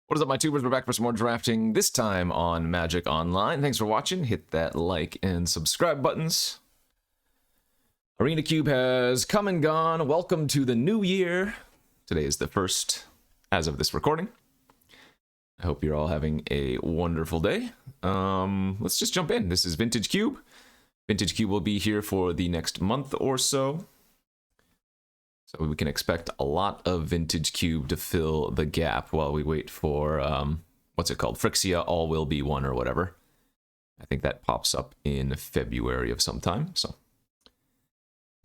What is up, my tubers? We're back for some more drafting, this time on Magic Online. Thanks for watching. Hit that like and subscribe buttons. Arena Cube has come and gone. Welcome to the new year. Today is the first, as of this recording. I hope you're all having a wonderful day. Let's just jump in. This is Vintage Cube. Vintage Cube will be here for the next month or so. So we can expect a lot of Vintage Cube to fill the gap while we wait for, what's it called? Phryxia All Will Be One or whatever. I think that pops up in February of some time. So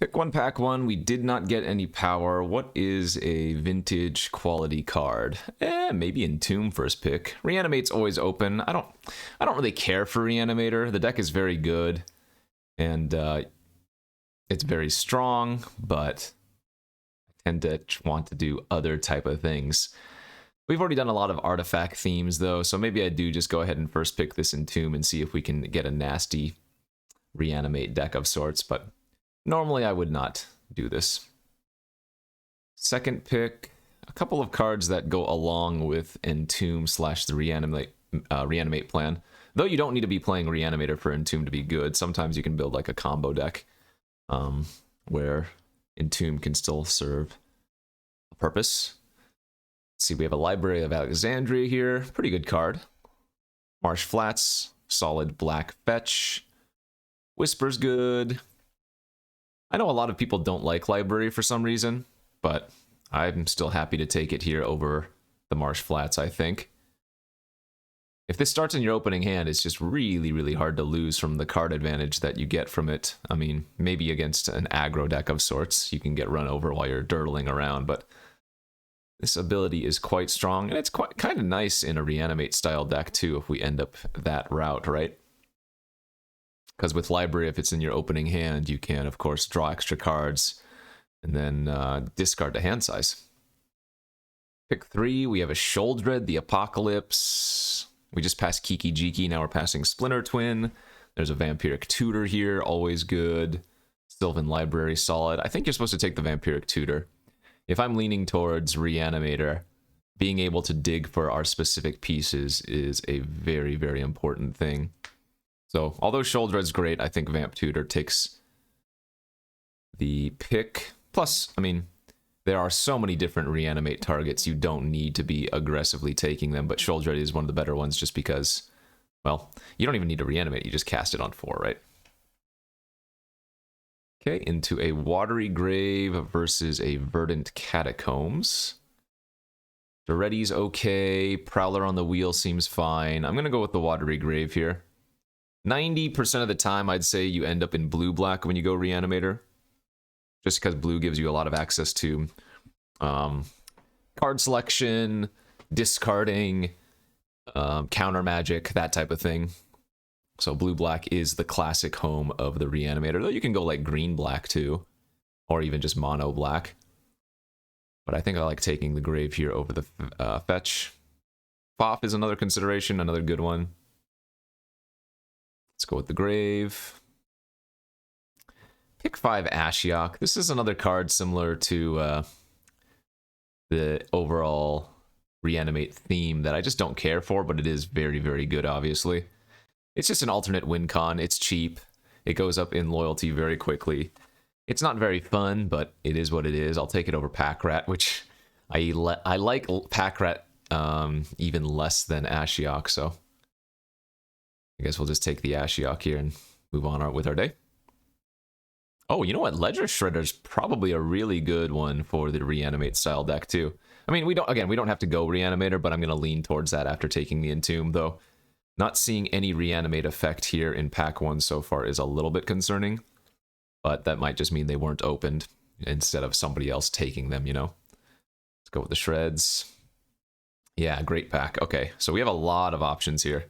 pick one, pack one. We did not get any power. What is a vintage quality card? Maybe Entomb first pick. Reanimate's always open. I don't really care for Reanimator. The deck is very good. And it's very strong, but tend to want to do other type of things. We've already done a lot of artifact themes though, so maybe I do just go ahead and first pick this Entomb and see if we can get a nasty reanimate deck of sorts, but normally I would not do this. Second pick, a couple of cards that go along with Entomb slash the reanimate plan. Though you don't need to be playing Reanimator for Entomb to be good. Sometimes you can build like a combo deck where Entomb can still serve a purpose. Let's see, we have a Library of Alexandria here. Pretty good card. Marsh Flats, solid black fetch. Whisper's good. I know a lot of people don't like Library for some reason, but I'm still happy to take it here over the Marsh Flats, I think. If this starts in your opening hand, it's just really, really hard to lose from the card advantage that you get from it. I mean, maybe against an aggro deck of sorts, you can get run over while you're dirtling around, but this ability is quite strong, and it's quite kind of nice in a reanimate style deck too if we end up that route, right? Because with Library, if it's in your opening hand, you can, of course, draw extra cards and then discard to hand size. Pick 3, we have a Sheoldred, the Apocalypse. We just passed Kiki Jiki, now we're passing Splinter Twin. There's a Vampiric Tutor here, always good. Sylvan Library, solid. I think you're supposed to take the Vampiric Tutor. If I'm leaning towards Reanimator, being able to dig for our specific pieces is a very, very important thing. So, although Sheoldred's great, I think Vamp Tutor takes the pick. Plus, I mean, there are so many different reanimate targets, you don't need to be aggressively taking them, but Sheoldred is one of the better ones just because, well, you don't even need to reanimate, you just cast it on 4, right? Okay, into a Watery Grave versus a Verdant Catacombs. Doretti's okay, Prowler on the Wheel seems fine. I'm going to go with the Watery Grave here. 90% of the time, I'd say you end up in blue-black when you go Reanimator. Just because blue gives you a lot of access to card selection, discarding, counter magic, that type of thing. So blue-black is the classic home of the Reanimator, though you can go like green-black too, or even just mono-black. But I think I like taking the Grave here over the fetch. Foff is another consideration, another good one. Let's go with the Grave. Pick 5 Ashiok. This is another card similar to the overall reanimate theme that I just don't care for, but it is very, very good, obviously. It's just an alternate win con. It's cheap. It goes up in loyalty very quickly. It's not very fun, but it is what it is. I'll take it over Pack Rat, which I like Pack Rat even less than Ashiok, so I guess we'll just take the Ashiok here and move on with our day. Oh, you know what? Ledger Shredder's probably a really good one for the reanimate style deck too. I mean, we don't have to go Reanimator, but I'm going to lean towards that after taking the Entomb, though. Not seeing any reanimate effect here in pack 1 so far is a little bit concerning, but that might just mean they weren't opened instead of somebody else taking them, you know? Let's go with the Shreds. Yeah, great pack. Okay, so we have a lot of options here.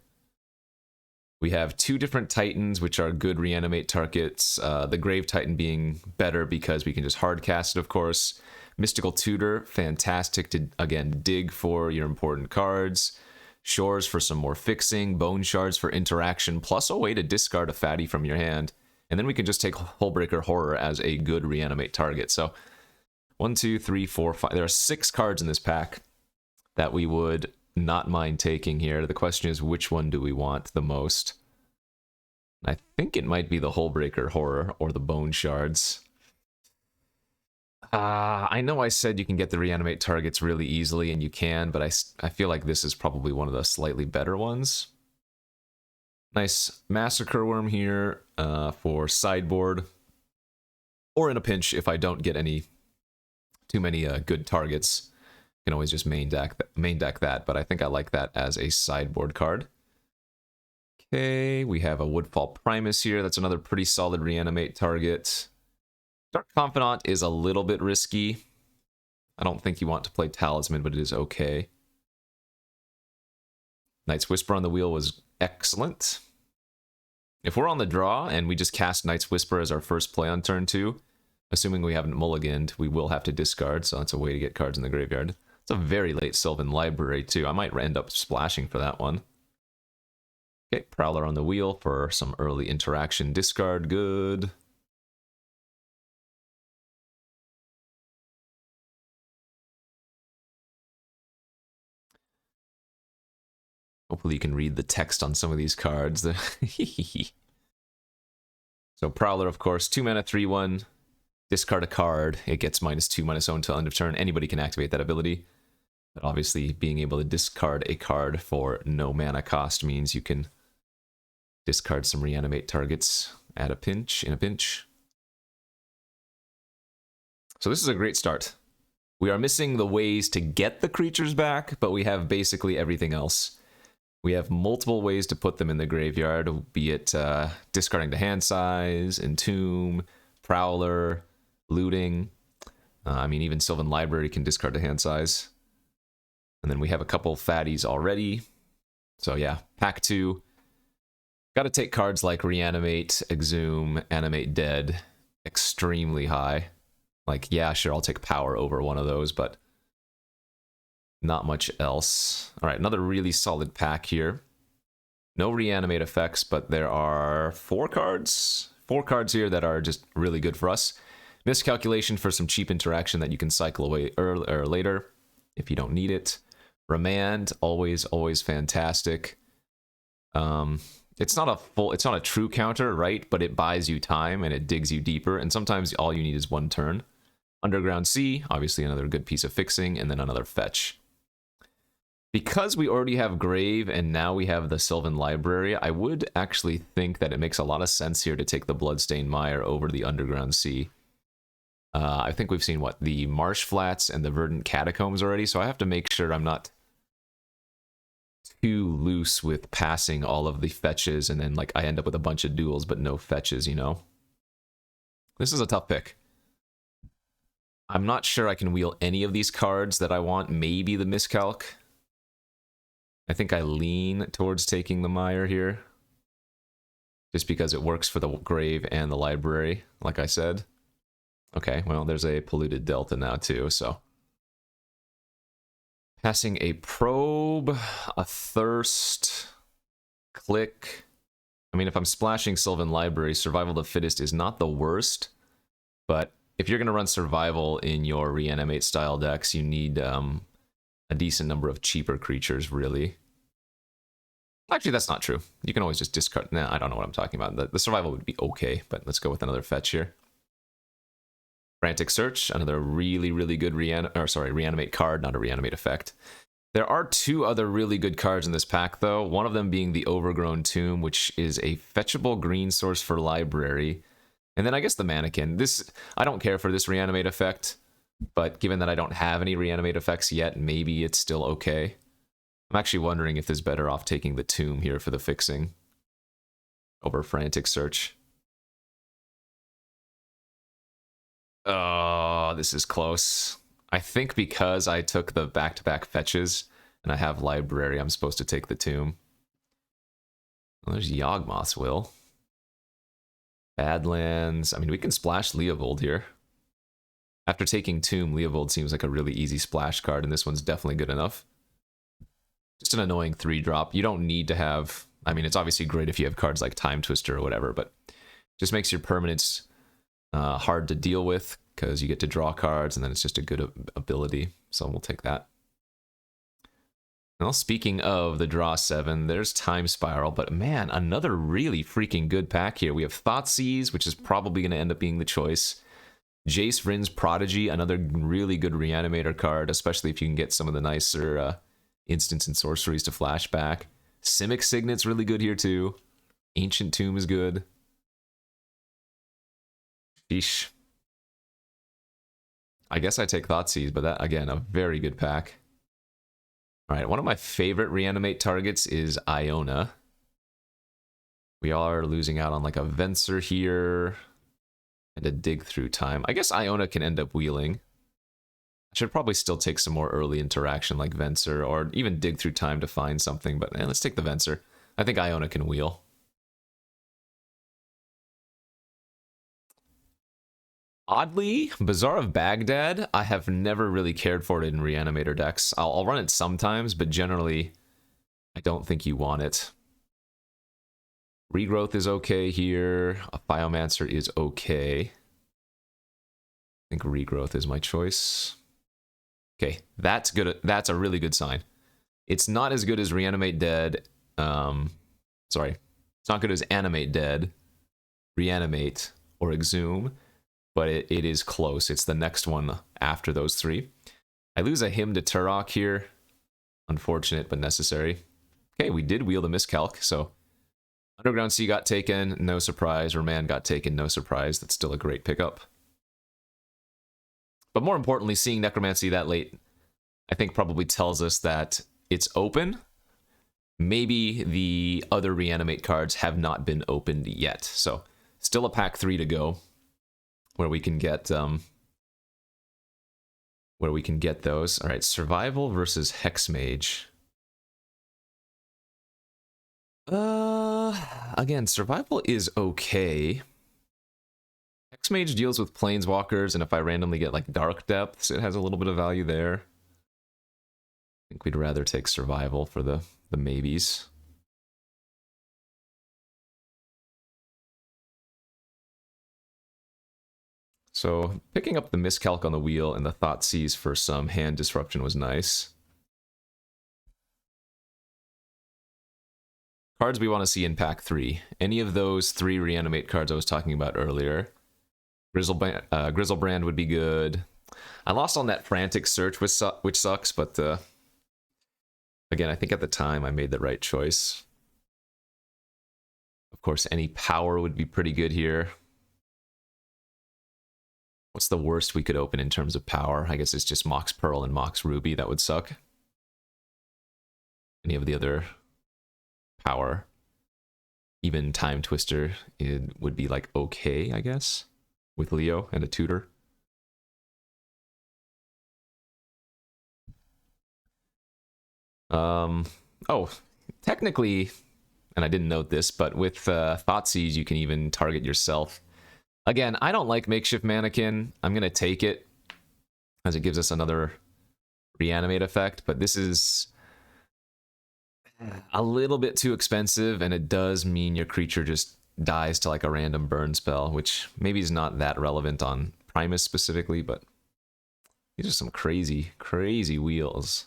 We have 2 different Titans, which are good reanimate targets. The Grave Titan being better because we can just hard cast it, of course. Mystical Tutor, fantastic to, again, dig for your important cards. Shores for some more fixing. Bone Shards for interaction, plus a way to discard a fatty from your hand. And then we can just take Hullbreaker Horror as a good reanimate target. So 1, 2, 3, 4, 5. There are 6 cards in this pack that we would not mind taking here. The question is, which one do we want the most? I think it might be the Hullbreaker Horror or the Bone Shards. I know I said you can get the reanimate targets really easily, and you can, but I feel like this is probably one of the slightly better ones. Nice Massacre Worm here for sideboard. Or in a pinch, if I don't get too many good targets, you can always just main deck that, but I think I like that as a sideboard card. Okay, we have a Woodfall Primus here. That's another pretty solid reanimate target. Dark Confidant is a little bit risky. I don't think you want to play Talisman, but it is okay. Knight's Whisper on the wheel was excellent. If we're on the draw and we just cast Knight's Whisper as our first play on turn 2, assuming we haven't mulliganed, we will have to discard, so that's a way to get cards in the graveyard. It's a very late Sylvan Library, too. I might end up splashing for that one. Okay, Prowler on the wheel for some early interaction discard. Good. Hopefully you can read the text on some of these cards. So Prowler, of course, 2 mana, 3/1. Discard a card. It gets -2/-0 until end of turn. Anybody can activate that ability. But obviously, being able to discard a card for no mana cost means you can discard some reanimate targets in a pinch. So this is a great start. We are missing the ways to get the creatures back, but we have basically everything else. We have multiple ways to put them in the graveyard, be it discarding to hand size, Entomb, Prowler, looting. I mean, even Sylvan Library can discard to hand size. And then we have a couple fatties already. So yeah, pack 2. Got to take cards like Reanimate, Exhume, Animate Dead extremely high. Like, yeah, sure, I'll take Power over one of those, but not much else. All right, another really solid pack here. No reanimate effects, but there are 4 cards. 4 cards here that are just really good for us. Miscalculation for some cheap interaction that you can cycle away early or later if you don't need it. Remand, always fantastic. It's not a true counter, right? But it buys you time and it digs you deeper. And sometimes all you need is 1 turn. Underground Sea, obviously another good piece of fixing, and then another fetch. Because we already have Grave and now we have the Sylvan Library, I would actually think that it makes a lot of sense here to take the Bloodstained Mire over the Underground Sea. I think we've seen, the Marsh Flats and the Verdant Catacombs already, so I have to make sure I'm not too loose with passing all of the fetches, and then, I end up with a bunch of duels but no fetches, you know? This is a tough pick. I'm not sure I can wheel any of these cards that I want, maybe the Miscalc. I think I lean towards taking the Mire here, just because it works for the Grave and the Library, like I said. Okay, well, there's a Polluted Delta now, too, so. Passing a Probe, a Thirst, Click. I mean, if I'm splashing Sylvan Library, Survival of the Fittest is not the worst, but if you're going to run Survival in your Reanimate style decks, you need a decent number of cheaper creatures, really. Actually, that's not true. You can always just discard. Nah, I don't know what I'm talking about. The Survival would be okay, but let's go with another fetch here. Frantic Search, another really good reanimate card, not a reanimate effect. There are 2 other really good cards in this pack, though. One of them being the Overgrown Tomb, which is a fetchable green source for Library. And then I guess the Mannequin. I don't care for this reanimate effect, but given that I don't have any reanimate effects yet, maybe it's still okay. I'm actually wondering if it's better off taking the Tomb here for the fixing over Frantic Search. Oh, this is close. I think because I took the back-to-back fetches and I have Library, I'm supposed to take the Tomb. Well, there's Yawgmoth's Will. Badlands. I mean, we can splash Leovold here. After taking Tomb, Leovold seems like a really easy splash card, and this one's definitely good enough. Just an annoying 3-drop. You don't need to have... I mean, it's obviously great if you have cards like Time Twister or whatever, but just makes your permanents hard to deal with because you get to draw cards, and then it's just a good ability. So we'll take that. Well, speaking of the draw 7, there's Time Spiral, but man, another really freaking good pack here. We have Thoughtseize, which is probably going to end up being the choice. Jace Vryn's Prodigy, another really good Reanimator card, especially if you can get some of the nicer instants and sorceries to flashback. Simic Signet's really good here too. Ancient Tomb is good. Sheesh. I guess I take Thoughtseize, but that, again, a very good pack. Alright, one of my favorite reanimate targets is Iona. We are losing out on like a Venser here. And a Dig Through Time. I guess Iona can end up wheeling. I should probably still take some more early interaction like Venser, or even Dig Through Time to find something, but let's take the Venser. I think Iona can wheel. Oddly, Bazaar of Baghdad, I have never really cared for it in Reanimator decks. I'll run it sometimes, but generally, I don't think you want it. Regrowth is okay here. A Biomancer is okay. I think Regrowth is my choice. Okay, that's good. That's a really good sign. It's not as good as Reanimate Dead. Sorry. It's not good as Animate Dead, Reanimate, or Exhume. But it is close. It's the next one after those three. I lose a Hymn to Turok here. Unfortunate, but necessary. Okay, we did wheel the Miscalc, so... Underground Sea got taken, no surprise. Remand got taken, no surprise. That's still a great pickup. But more importantly, seeing Necromancy that late, I think probably tells us that it's open. Maybe the other Reanimate cards have not been opened yet. So, still a pack 3 to go. Where we can get those. All right, Survival versus Hexmage. Again, Survival is okay. Hexmage deals with Planeswalkers, and if I randomly get like Dark Depths, it has a little bit of value there. I think we'd rather take Survival for the maybes. So, picking up the Miscalc on the wheel and the Thoughtseize for some hand disruption was nice. Cards we want to see in pack 3. Any of those 3 reanimate cards I was talking about earlier. Grizzlebrand would be good. I lost on that Frantic Search, which sucks, but again, I think at the time I made the right choice. Of course, any power would be pretty good here. What's the worst we could open in terms of power? I guess it's just Mox Pearl and Mox Ruby. That would suck. Any of the other power. Even Time Twister, it would be like okay, I guess. With Leo and a tutor. Oh, technically, and I didn't note this, but with Thoughtseize, you can even target yourself. Again, I don't like Makeshift Mannequin. I'm going to take it, as it gives us another reanimate effect, but this is a little bit too expensive, and it does mean your creature just dies to like a random burn spell, which maybe is not that relevant on Primus specifically, but these are some crazy, crazy wheels.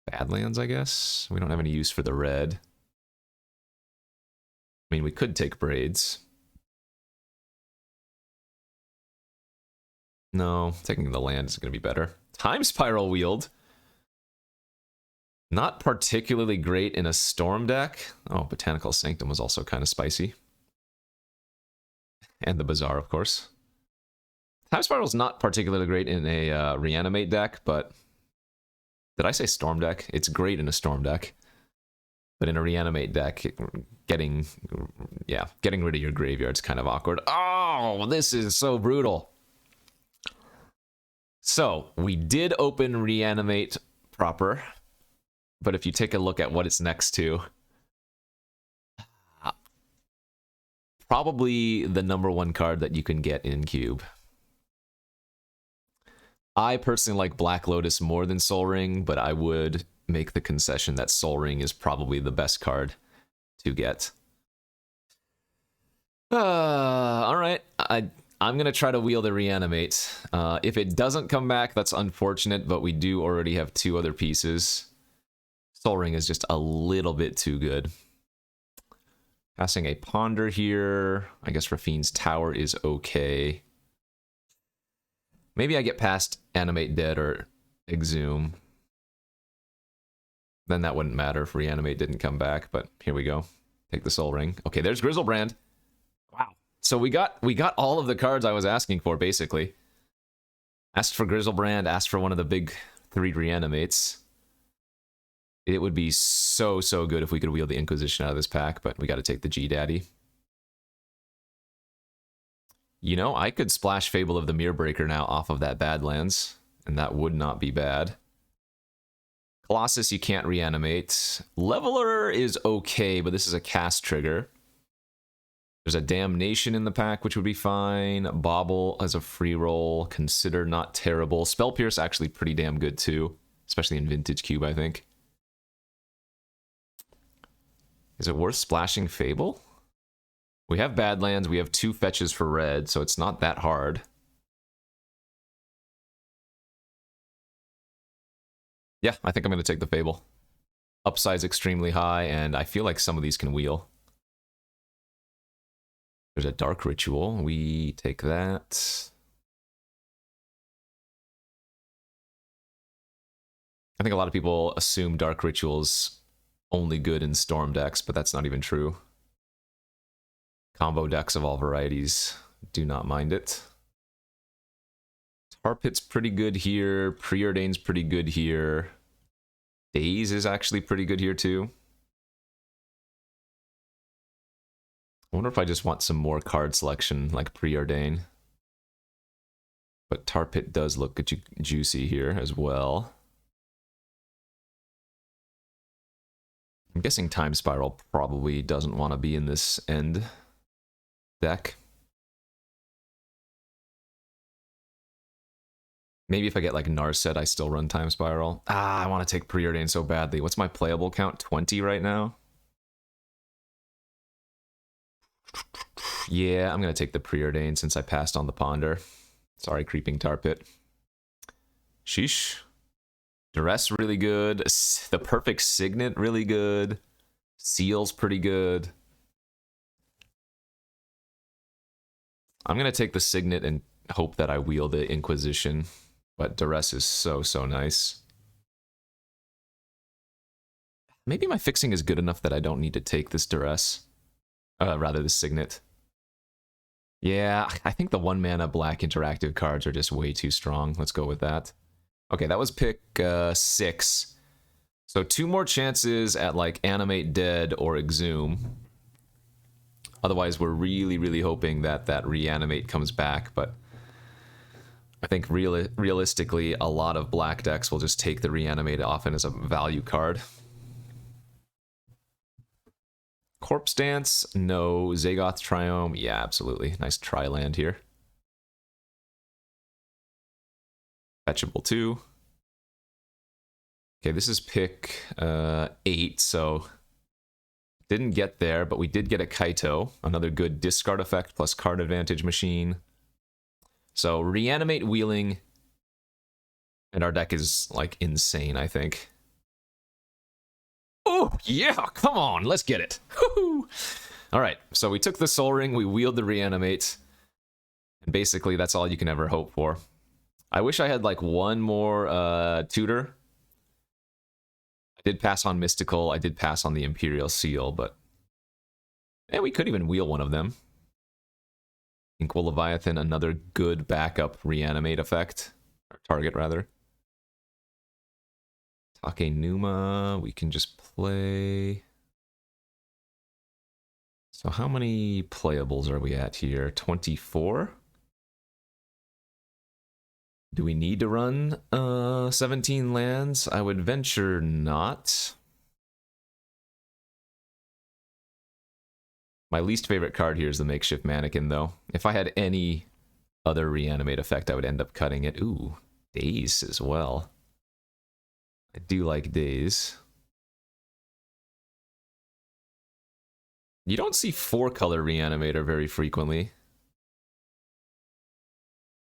Badlands, I guess? We don't have any use for the red. I mean, we could take Braids. No, taking the land is going to be better. Time Spiral Wield. Not particularly great in a Storm deck. Oh, Botanical Sanctum was also kind of spicy. And the Bazaar, of course. Time Spiral is not particularly great in a Reanimate deck, but... Did I say Storm deck? It's great in a Storm deck. But in a Reanimate deck, getting rid of your graveyard's kind of awkward. Oh, this is so brutal. So, we did open Reanimate proper. But if you take a look at what it's next to, probably the #1 card that you can get in Cube. I personally like Black Lotus more than Sol Ring, but I would make the concession that Sol Ring is probably the best card to get. Alright, I'm going to try to wheel the Reanimate. If it doesn't come back, that's unfortunate, but we do already have 2 other pieces. Soul Ring is just a little bit too good. Passing a Ponder here. I guess Rafine's Tower is okay. Maybe I get past Animate Dead or Exhume. Then that wouldn't matter if Reanimate didn't come back, but here we go. Take the Soul Ring. Okay, there's Grizzlebrand. Wow. So we got all of the cards I was asking for, basically. Asked for Grizzlebrand, asked for one of the big 3 Reanimates. It would be so good if we could wheel the Inquisition out of this pack, but we got to take the G-Daddy. You know, I could splash Fable of the Mirrorbreaker now off of that Badlands, and that would not be bad. Colossus, you can't reanimate. Leveler is okay, but this is a cast trigger. There's a Damnation in the pack, which would be fine. Bauble as a free roll. Consider not terrible. Spell Pierce actually pretty damn good too, especially in Vintage Cube, I think. Is it worth splashing Fable? We have Badlands, we have 2 fetches for red, so it's not that hard. Yeah, I think I'm going to take the Fable. Upside's extremely high, and I feel like some of these can wheel. There's a Dark Ritual. We take that. I think a lot of people assume Dark Ritual's only good in Storm decks, but that's not even true. Combo decks of all varieties do not mind it. Tar Pit's pretty good here. Preordain's pretty good here. Daze is actually pretty good here too. I wonder if I just want some more card selection like Preordain. But Tar Pit does look juicy here as well. I'm guessing Time Spiral probably doesn't want to be in this end deck. Maybe if I get like Narset, I still run Time Spiral. Ah, I want to take Preordain so badly. What's my playable count? 20 right now? Yeah, I'm going to take the Preordain since I passed on the Ponder. Sorry, Creeping Tar Pit. Sheesh. Duress really good. The Perfect Signet really good. Seal's pretty good. I'm going to take the Signet and hope that I wheel the Inquisition. But Duress is so nice. Maybe my fixing is good enough that I don't need to take this Duress. Rather, the Signet. Yeah, I think the 1-mana black interactive cards are just way too strong. Let's go with that. Okay, that was pick 6. So 2 more chances at like Animate Dead or Exhume. Otherwise, we're really hoping that that Reanimate comes back, but I think realistically, a lot of black decks will just take the Reanimate often as a value card. Corpse Dance, no. Zagoth Triome, yeah, absolutely. Nice tri-land here. Fetchable 2. Okay, this is pick 8, so didn't get there, but we did get a Kaito, another good discard effect plus card advantage machine. So Reanimate wheeling, and our deck is like insane, I think. Oh, yeah, come on, let's get it. All right, so we took the Soul Ring, we wheeled the Reanimate, and basically that's all you can ever hope for. I wish I had like one more tutor. I did pass on Mystical, I did pass on the Imperial Seal, but we could even wheel one of them. Inkwell Leviathan, another good backup Reanimate effect. Or target, rather. Take Numa, we can just play. So how many playables are we at here? 24? Do we need to run 17 lands? I would venture not. My least favorite card here is the Makeshift Mannequin, though. If I had any other Reanimate effect, I would end up cutting it. Ooh, Daze as well. I do like Daze. You don't see 4-color Reanimator very frequently.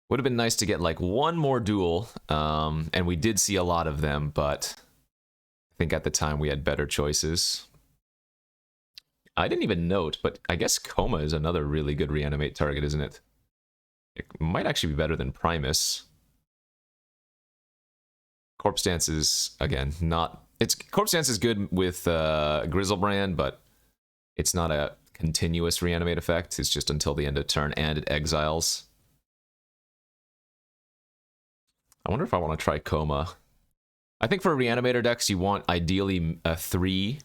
Would have been nice to get like one more duel, and we did see a lot of them, but I think at the time we had better choices. I didn't even note, but I guess Coma is another really good reanimate target, isn't it? It might actually be better than Primus. Corpse Dance is, again, not... Corpse Dance is good with Grizzlebrand, but it's not a continuous reanimate effect. It's just until the end of turn, and it exiles. I wonder if I want to try Coma. I think for reanimator decks, you want ideally 3,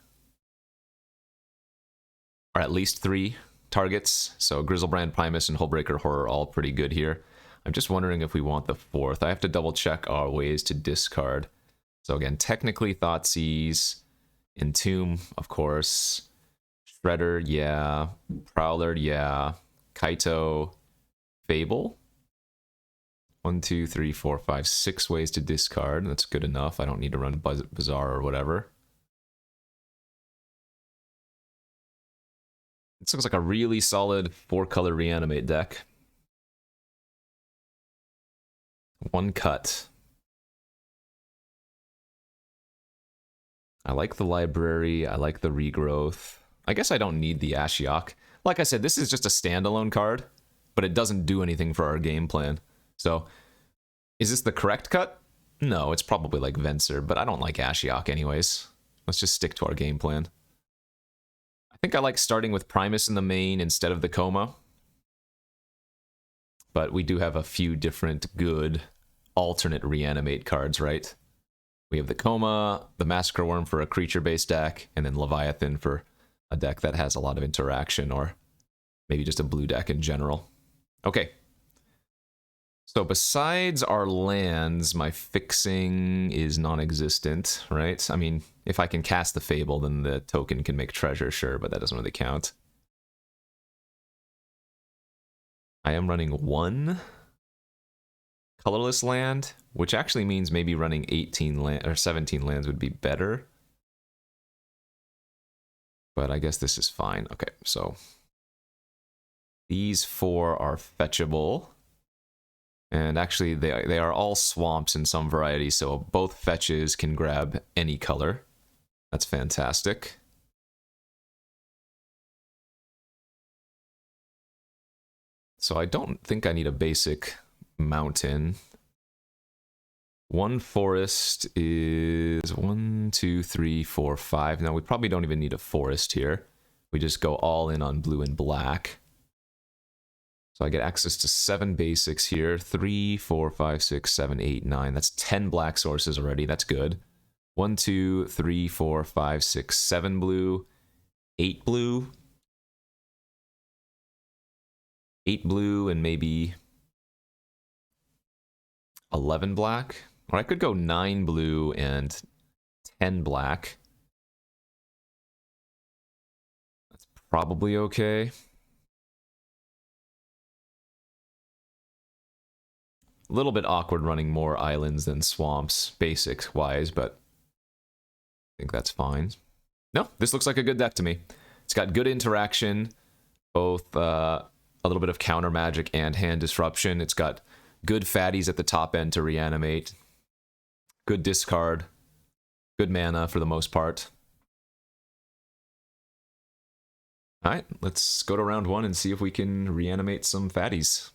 or at least 3 targets. So Grizzlebrand, Primus, and Hullbreaker Horror are all pretty good here. I'm just wondering if we want the 4th. I have to double check our ways to discard. So again, technically Thoughtseize, Entomb, of course, Shredder, yeah, Prowler, yeah, Kaito, Fable. 1, 2, 3, 4, 5, 6 ways to discard. That's good enough. I don't need to run Bazaar or whatever. This looks like a really solid 4-color reanimate deck. 1 cut. I like the library. I like the regrowth. I guess I don't need the Ashiok. Like I said, this is just a standalone card, but it doesn't do anything for our game plan. So, is this the correct cut? No, it's probably like Venser, but I don't like Ashiok anyways. Let's just stick to our game plan. I think I like starting with Primus in the main instead of the Coma. But we do have a few different good alternate reanimate cards, right? We have the Coma, the Massacre Worm for a creature-based deck, and then Leviathan for a deck that has a lot of interaction, or maybe just a blue deck in general. Okay. So besides our lands, my fixing is non-existent, right? I mean, if I can cast the Fable, then the token can make treasure, sure, but that doesn't really count. I am running 1 colorless land, which actually means maybe running 18 land or 17 lands would be better. But I guess this is fine. Okay, so these 4 are fetchable. And actually, they are all swamps in some variety, so both fetches can grab any color. That's fantastic. So I don't think I need a basic mountain. 1 forest is 1, 2, 3, 4, 5. Now we probably don't even need a forest here. We just go all in on blue and black. So I get access to 7 basics here. 3, 4, 5, 6, 7, 8, 9. That's 10 black sources already. That's good. 1, 2, 3, 4, 5, 6, 7 blue. 8 blue. 8 blue and maybe 11 black. Or I could go 9 blue and 10 black. That's probably okay. A little bit awkward running more islands than swamps, basics-wise, but I think that's fine. No, this looks like a good deck to me. It's got good interaction, both a little bit of counter magic and hand disruption. It's got good fatties at the top end to reanimate. Good discard. Good mana for the most part. Alright, let's go to round 1 and see if we can reanimate some fatties.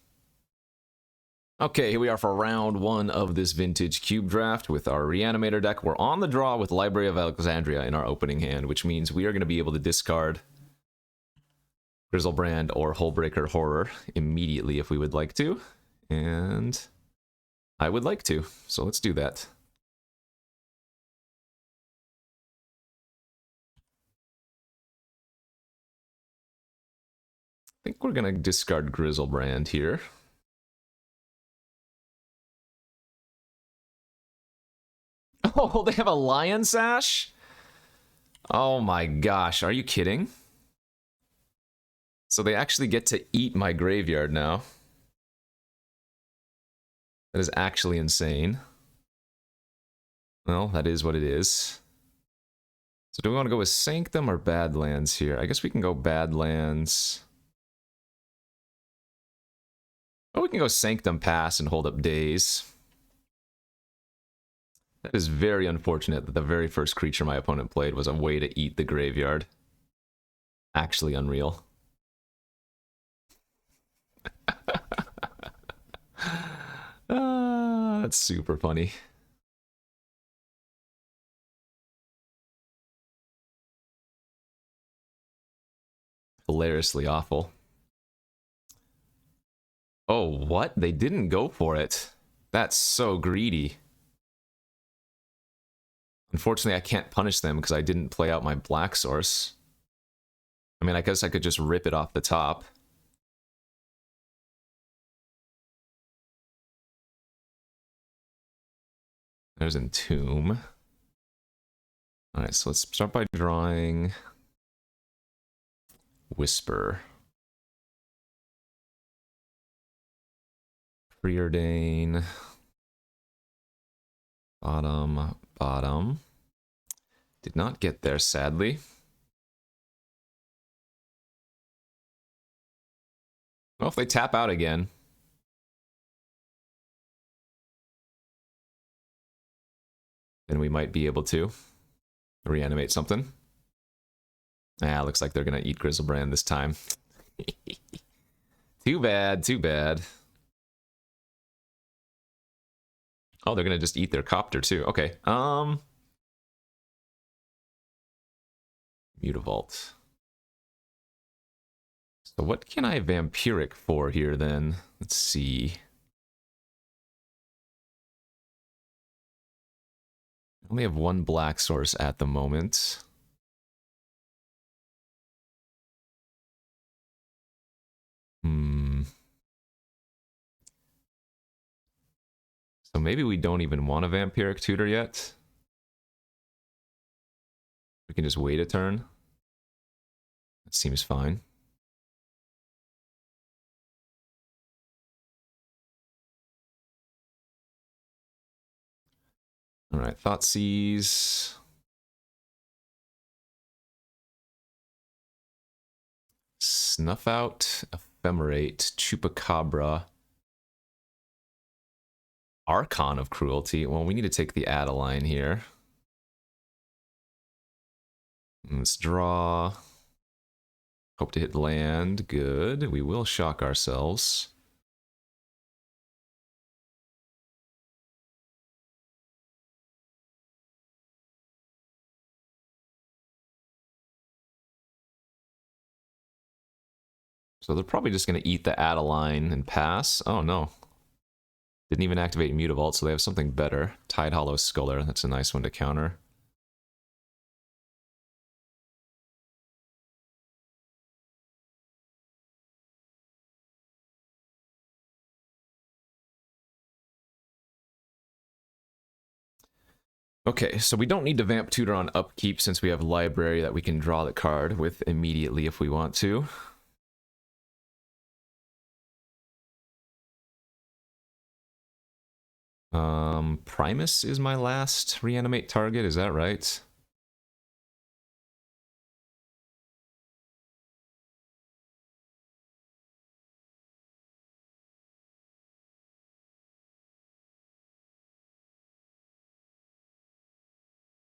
Okay, here we are for round 1 of this vintage cube draft with our reanimator deck. We're on the draw with Library of Alexandria in our opening hand, which means we are going to be able to discard Grizzlebrand or Hullbreaker Horror immediately if we would like to. And I would like to, so let's do that. I think we're going to discard Grizzlebrand here. Oh, they have a Lion Sash? Oh my gosh, are you kidding? So they actually get to eat my graveyard now. That is actually insane. Well, that is what it is. So do we want to go with Sanctum or Badlands here? I guess we can go Badlands. Oh, we can go Sanctum Pass and hold up Days. That is very unfortunate that the very first creature my opponent played was a way to eat the graveyard. Actually unreal. That's super funny. Hilariously awful. Oh, what? They didn't go for it. That's so greedy. Unfortunately, I can't punish them because I didn't play out my black source. I mean, I guess I could just rip it off the top. There's Entomb. Alright, so let's start by drawing Whisper. Preordain. Bottom, bottom. Did not get there, sadly. Well, if they tap out again. Then we might be able to reanimate something. Ah, looks like they're gonna eat Grizzlebrand this time. Too bad, too bad. Oh, they're gonna just eat their copter too. Okay. Mutavault. So what can I Vampiric for here then? Let's see. I only have one black source at the moment. So maybe we don't even want a Vampiric Tutor yet. We can just wait a turn. That seems fine. Alright, Thoughtseize. Snuff Out, Ephemerate, Chupacabra. Archon of Cruelty. Well, we need to take the Adeline here. Let's draw. Hope to hit land. Good. We will shock ourselves. So they're probably just going to eat the Adeline and pass. Oh, no. Didn't even activate Mutavault, so they have something better. Tidehollow Sculler. That's a nice one to counter. Okay, so we don't need to Vamp Tutor on upkeep since we have Library that we can draw the card with immediately if we want to. Primus is my last reanimate target, is that right?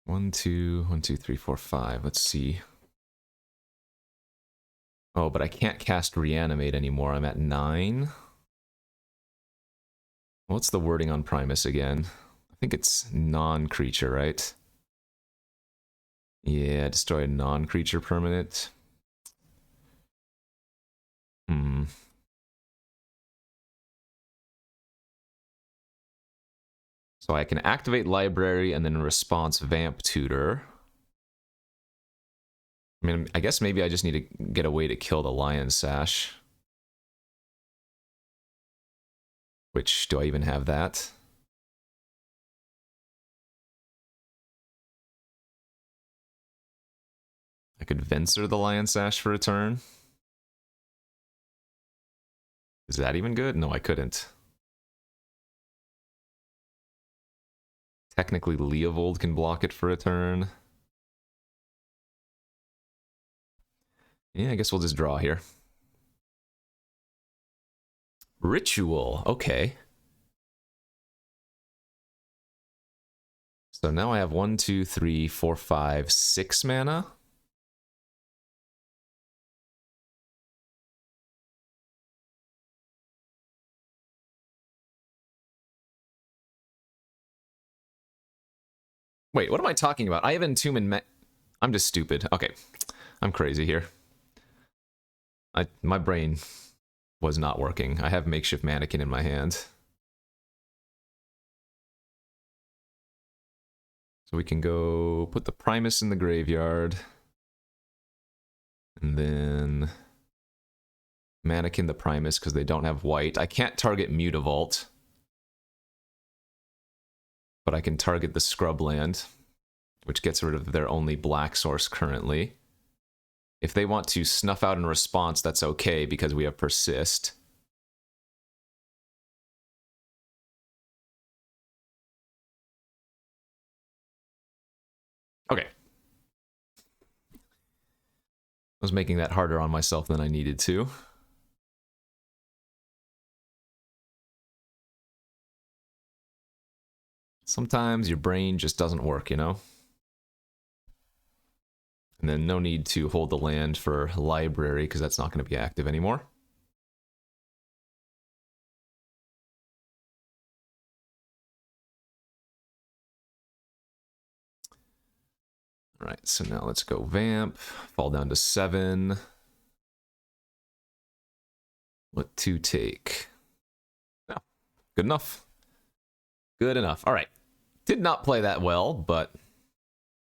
One, two, 3, 4, 5. Let's see. Oh, but I can't cast Reanimate anymore. I'm at 9. What's the wording on Primus again? I think it's non-creature, right? Yeah, destroy a non-creature permanent. So I can activate Library and then in response Vamp Tutor. I mean, I guess maybe I just need to get a way to kill the Lion Sash. Which, do I even have that? I could Venser the Lion Sash for a turn. Is that even good? No, I couldn't. Technically, Leovold can block it for a turn. Yeah, I guess we'll just draw here. Ritual, okay. So now I have 1, 2, 3, 4, 5, 6 mana. Wait, what am I talking about? I have Entomb and I'm just stupid. Okay, I'm crazy here. My brain was not working. I have Makeshift Mannequin in my hand. So we can go put the Primus in the graveyard. And then Mannequin the Primus because they don't have white. I can't target Mutavault. But I can target the Scrubland, which gets rid of their only black source currently. If they want to snuff out in response, that's okay because we have Persist. Okay. I was making that harder on myself than I needed to. Sometimes your brain just doesn't work, you know? And then no need to hold the land for library because that's not going to be active anymore. All right, so now let's go Vamp, fall down to 7. What to take? No, good enough. Good enough. All right. Did not play that well, but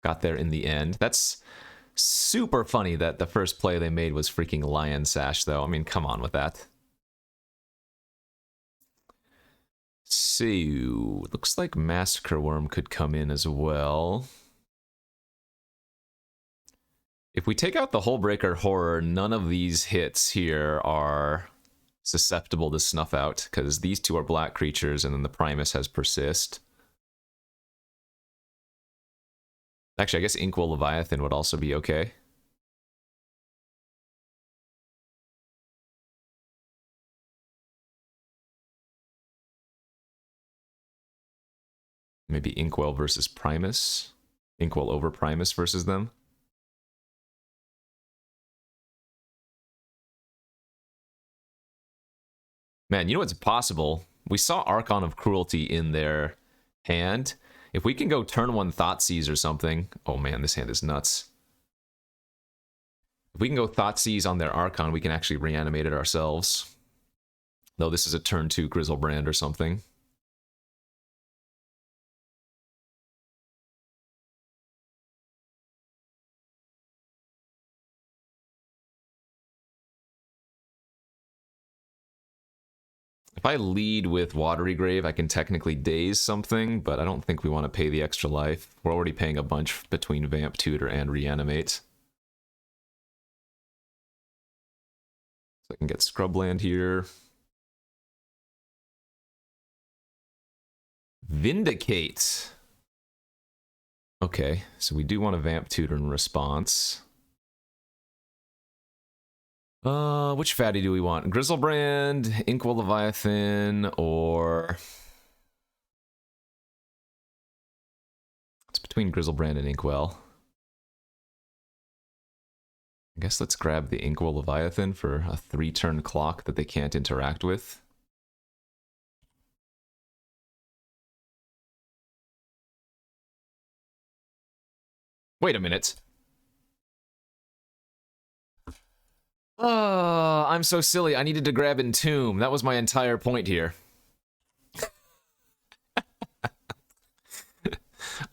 got there in the end. That's super funny that the first play they made was freaking Lion Sash, though. I mean, come on with that. So, looks like Massacre Worm could come in as well. If we take out the Hullbreaker Horror, none of these hits here are susceptible to snuff out, because these two are black creatures, and then the Primus has Persist. Actually, I guess Inkwell Leviathan would also be okay. Maybe Inkwell versus Primus. Inkwell over Primus versus them. Man, you know what's possible? We saw Archon of Cruelty in their hand. If we can go turn 1 Thoughtseize or something... Oh man, this hand is nuts. If we can go Thoughtseize on their Archon, we can actually reanimate it ourselves. Though this is a turn 2 Grizzlebrand or something. If I lead with Watery Grave, I can technically daze something, but I don't think we want to pay the extra life. We're already paying a bunch between Vamp, Tutor, and Reanimate. So I can get Scrubland here. Vindicate. Okay, so we do want to Vamp, Tutor in response. Which fatty do we want? Grizzlebrand, Inkwell Leviathan, or... It's between Grizzlebrand and Inkwell. I guess let's grab the Inkwell Leviathan for a 3-turn clock that they can't interact with. Wait a minute. Oh, I'm so silly. I needed to grab Entomb. That was my entire point here.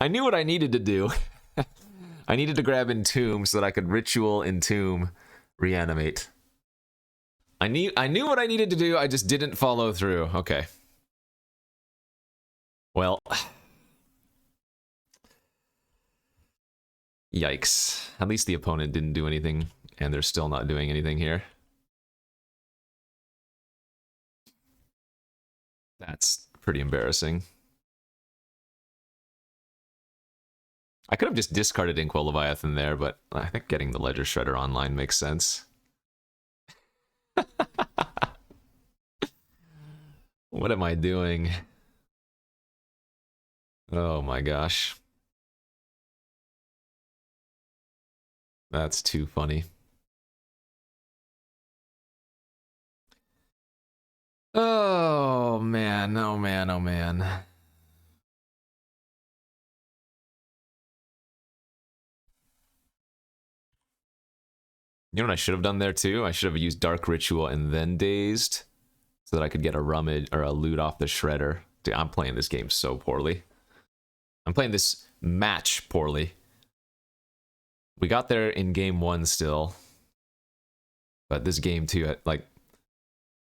I knew what I needed to do. I needed to grab Entomb so that I could Ritual Entomb Reanimate. I knew what I needed to do, I just didn't follow through. Okay. Well. Yikes. At least the opponent didn't do anything, and they're still not doing anything here. That's pretty embarrassing. I could have just discarded Inkwell Leviathan there, but I think getting the Ledger Shredder online makes sense. What am I doing? Oh my gosh. That's too funny. Oh man, oh man, oh man. You know what I should have done there too? I should have used Dark Ritual and then Dazed so that I could get a rummage or a loot off the shredder. Dude, I'm playing this game so poorly. I'm playing this match poorly. We got there in game 1 still. But this game too, like,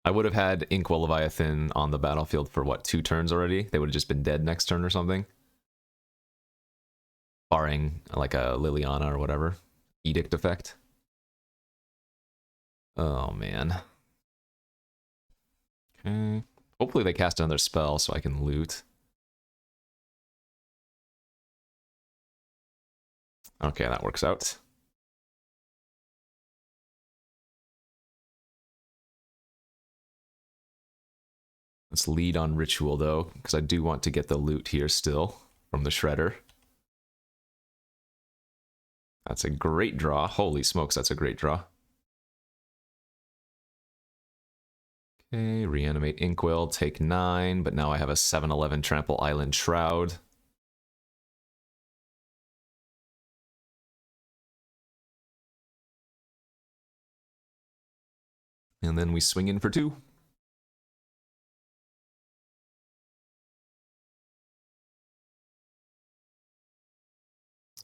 I would have had Inkwell Leviathan on the battlefield for what, 2 turns already? They would have just been dead next turn or something. Barring like a Liliana or whatever. Edict effect. Oh man. Okay. Hopefully they cast another spell so I can loot. Okay, that works out. Let's lead on Ritual though, because I do want to get the loot here still from the shredder. That's a great draw. Holy smokes, that's a great draw. Okay, reanimate Inkwell, take 9, but now I have a 7/11 Trample Island Shroud. And then we swing in for 2.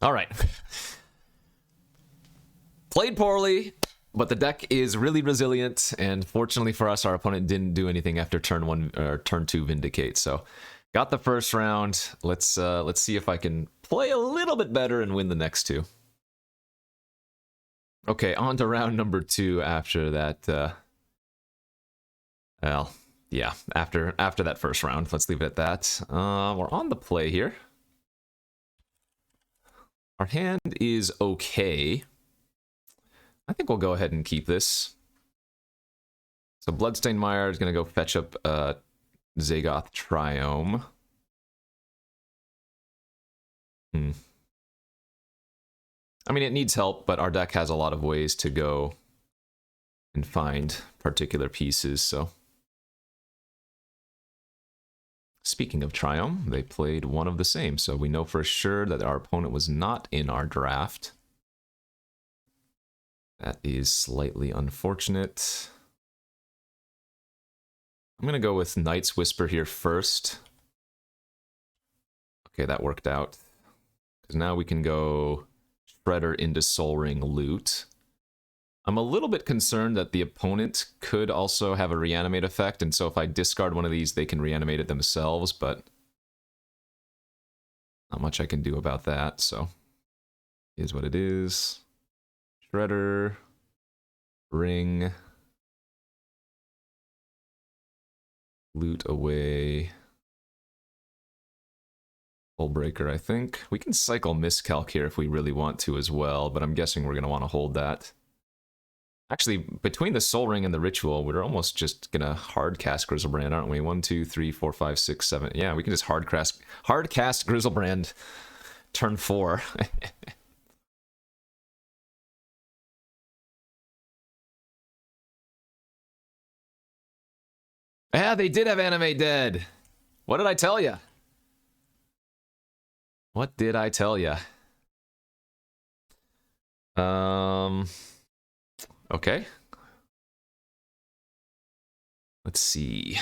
All right. Played poorly, but the deck is really resilient, and fortunately for us, our opponent didn't do anything after turn 1 or turn 2 Vindicate. So, got the first round. Let's see if I can play a little bit better and win the next 2. Okay, on to round number 2 after that. Well, yeah, after that first round. Let's leave it at that. We're on the play here. Our hand is okay. I think we'll go ahead and keep this. So Bloodstained Mire is going to go fetch up Zagoth Triome. I mean, it needs help, but our deck has a lot of ways to go and find particular pieces, so. Speaking of Triome, they played one of the same, so we know for sure that our opponent was not in our draft. That is slightly unfortunate. I'm going to go with Night's Whisper here first. Okay, that worked out. Because now we can go Shredder into Soul Ring loot. I'm a little bit concerned that the opponent could also have a reanimate effect, and so if I discard one of these, they can reanimate it themselves, but not much I can do about that, so is what it is. Shredder, ring, loot away, Hullbreaker, I think. We can cycle Miscalc here if we really want to as well, but I'm guessing we're going to want to hold that. Actually, between the Soul Ring and the Ritual, we're almost just gonna hard cast Grizzlebrand, aren't we? 1, 2, 3, 4, 5, 6, 7. Yeah, we can just hard cast Grizzlebrand turn 4. Yeah, they did have Animate Dead. What did I tell you? What did I tell you? Okay. Let's see.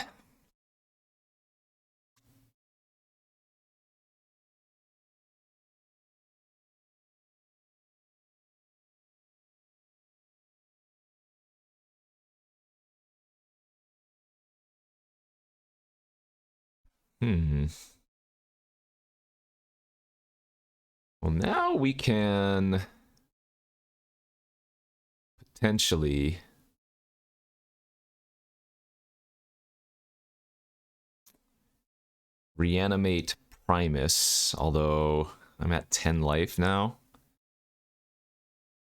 Well, now we can potentially reanimate Primus, although I'm at 10 life now.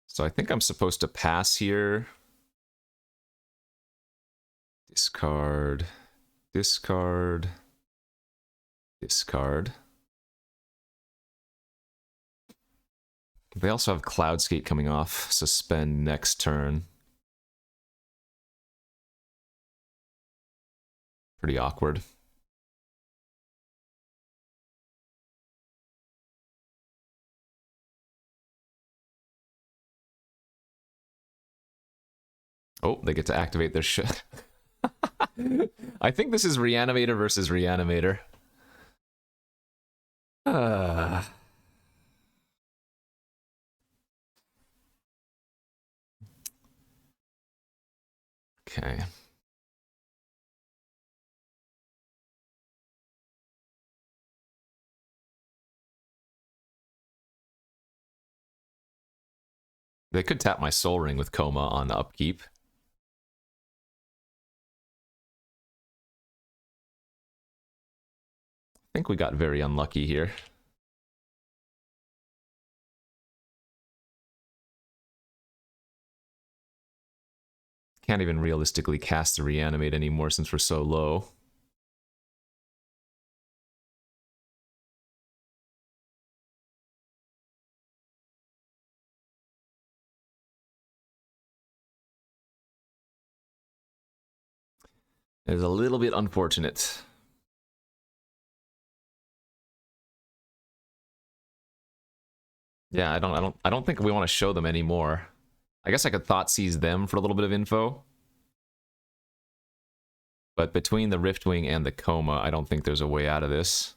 So I think I'm supposed to pass here. Discard, discard, discard. They also have Cloudscape coming off. Suspend next turn. Pretty awkward. Oh, they get to activate their shit. I think this is Reanimator versus Reanimator. Okay. They could tap my Soul Ring with Coma on upkeep. I think we got very unlucky here. Can't even realistically cast the Reanimate anymore since we're so low. It's a little bit unfortunate. Yeah, I don't think we want to show them anymore. I guess I could thought seize them for a little bit of info. But between the Riftwing and the Coma, I don't think there's a way out of this.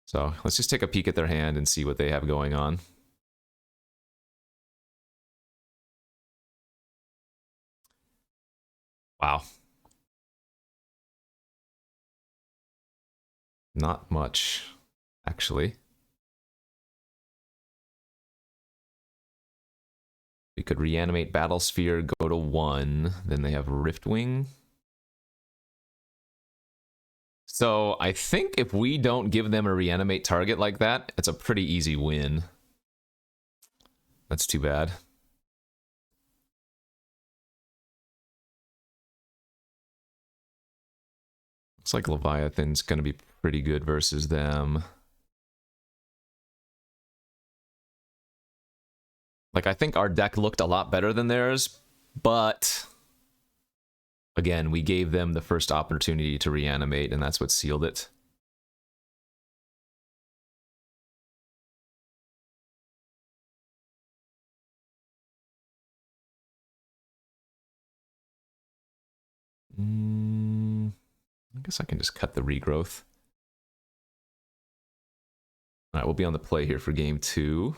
So let's just take a peek at their hand and see what they have going on. Wow. Not much, actually. We could reanimate Battlesphere, go to 1, then they have Riftwing. So I think if we don't give them a reanimate target like that, it's a pretty easy win. That's too bad. Looks like Leviathan's gonna be pretty good versus them. Like, I think our deck looked a lot better than theirs, but again, we gave them the first opportunity to reanimate, and that's what sealed it. I guess I can just cut the regrowth. All right, we'll be on the play here for game 2.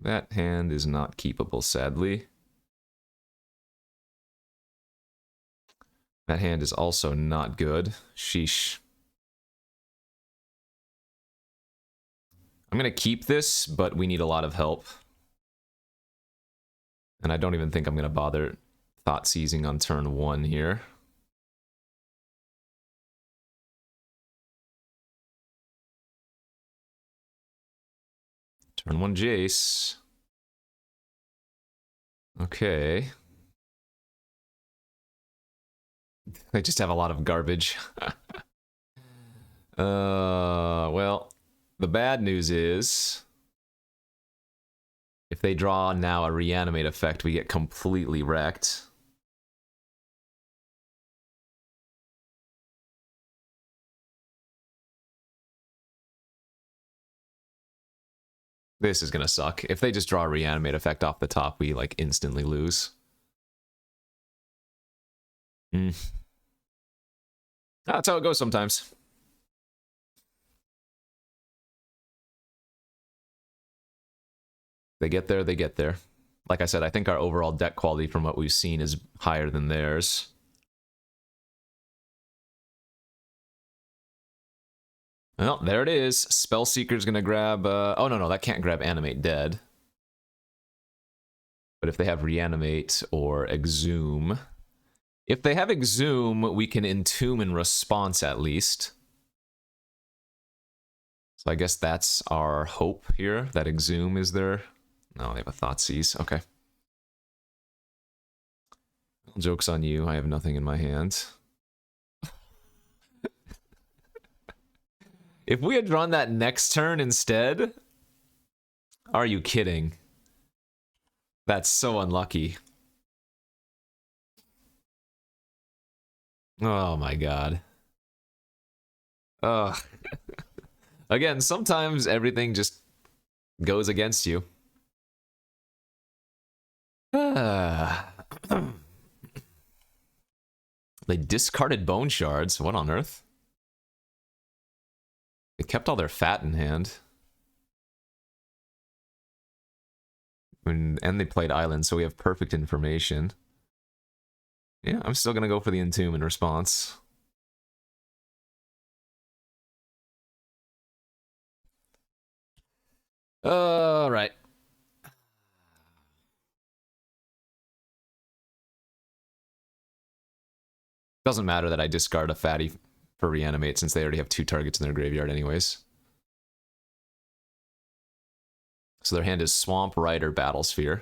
That hand is not keepable, sadly. That hand is also not good. Sheesh. I'm going to keep this, but we need a lot of help. And I don't even think I'm going to bother thought seizing on turn 1 here. Turn 1 Jace. Okay. They just have a lot of garbage. Well, the bad news is if they draw now a reanimate effect, we get completely wrecked. This is gonna suck. If they just draw a reanimate effect off the top, we like instantly lose. That's how it goes sometimes. They get there, they get there. Like I said, I think our overall deck quality from what we've seen is higher than theirs. Well, there it is. Spellseeker's gonna grab... oh, no, that can't grab Animate Dead. But if they have Reanimate or Exhume... If they have Exhume, we can Entomb in response at least. So I guess that's our hope here, that Exhume is there. No, they have a Thoughtseize. Okay. Well, joke's on you. I have nothing in my hand. If we had drawn that next turn instead, Are you kidding? That's so unlucky. Oh my god. Ugh. Again, sometimes everything just goes against you. They discarded bone shards. What on earth? They kept all their fat in hand. And they played island, so we have perfect information. Yeah, I'm still gonna go for the Entomb in response. Alright. Doesn't matter that I discard a fatty for reanimate since they already have 2 targets in their graveyard anyways. So their hand is Swamp, Rider, Battlesphere.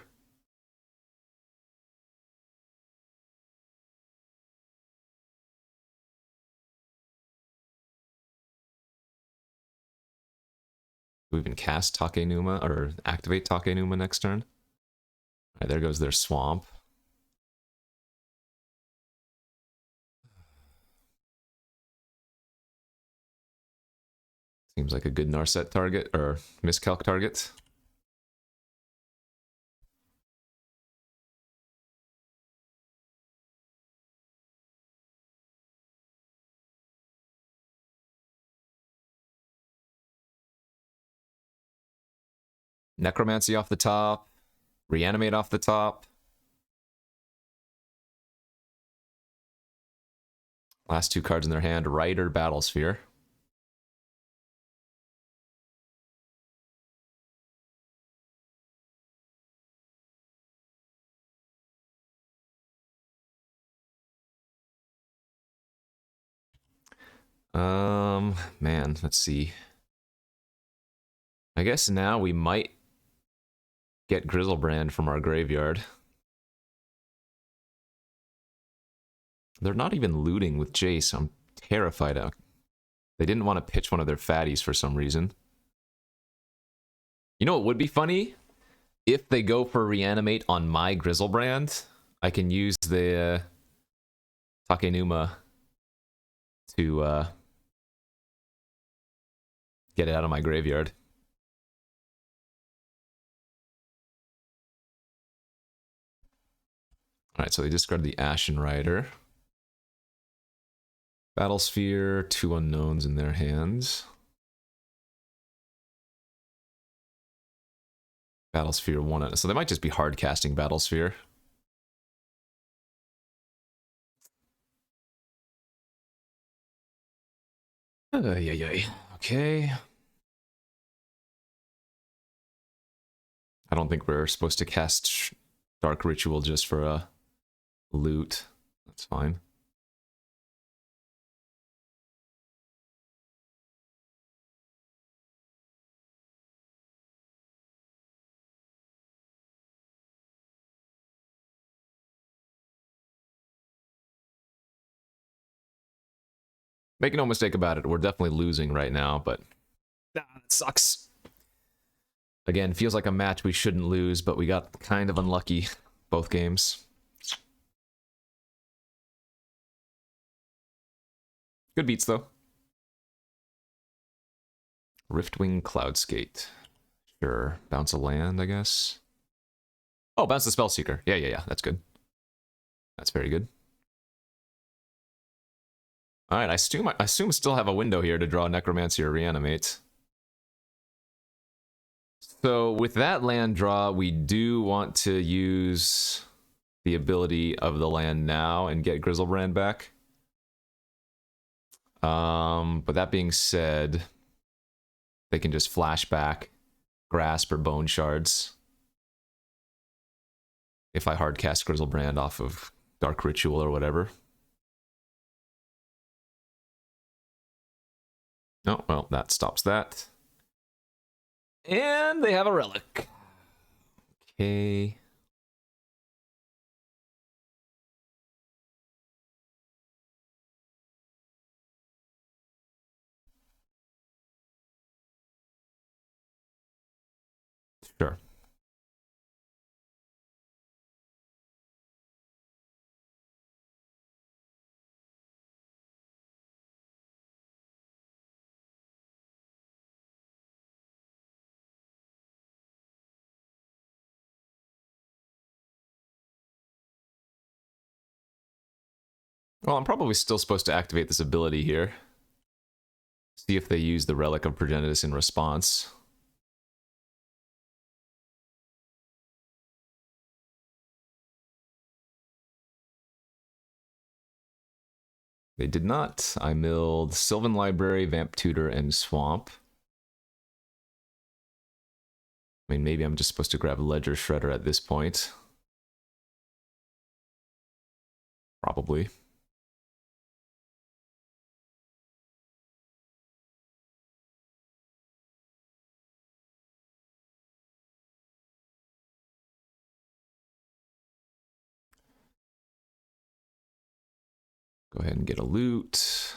Do we even cast Takenuma or activate Takenuma next turn? Alright, there goes their Swamp. Seems like a good Narset target, or miscalc target. Necromancy off the top. Reanimate off the top. Last 2 cards in their hand, Rider, Battlesphere. Man, let's see. I guess now we might get Grizzlebrand from our graveyard. They're not even looting with Jace. I'm terrified of. They didn't want to pitch one of their fatties for some reason. You know what would be funny? If they go for reanimate on my Grizzlebrand, I can use the Takenuma to get it out of my graveyard. Alright, so they discard the Ashen Rider. Battlesphere, 2 unknowns in their hands. Battlesphere, 1. So they might just be hard casting Battlesphere. Okay. I don't think we're supposed to cast Dark Ritual just for a loot. That's fine. Make no mistake about it, we're definitely losing right now, but that sucks. Again, feels like a match we shouldn't lose, but we got kind of unlucky both games. Good beats, though. Riftwing Cloudskate. Sure. Bounce a land, I guess. Oh, bounce the Spellseeker. Yeah. That's good. That's very good. Alright, I assume still have a window here to draw Necromancy or Reanimate. So with that land draw, we do want to use the ability of the land now and get Grizzlebrand back. But that being said, they can just flash back, Grasp or Bone Shards. If I hardcast Grizzlebrand off of Dark Ritual or whatever. Oh, well, that stops that. And they have a relic. Okay. Well, I'm probably still supposed to activate this ability here. See if they use the Relic of Progenitus in response. They did not. I milled Sylvan Library, Vamp Tutor, and Swamp. I mean, maybe I'm just supposed to grab Ledger Shredder at this point. Probably. Go ahead and get a loot.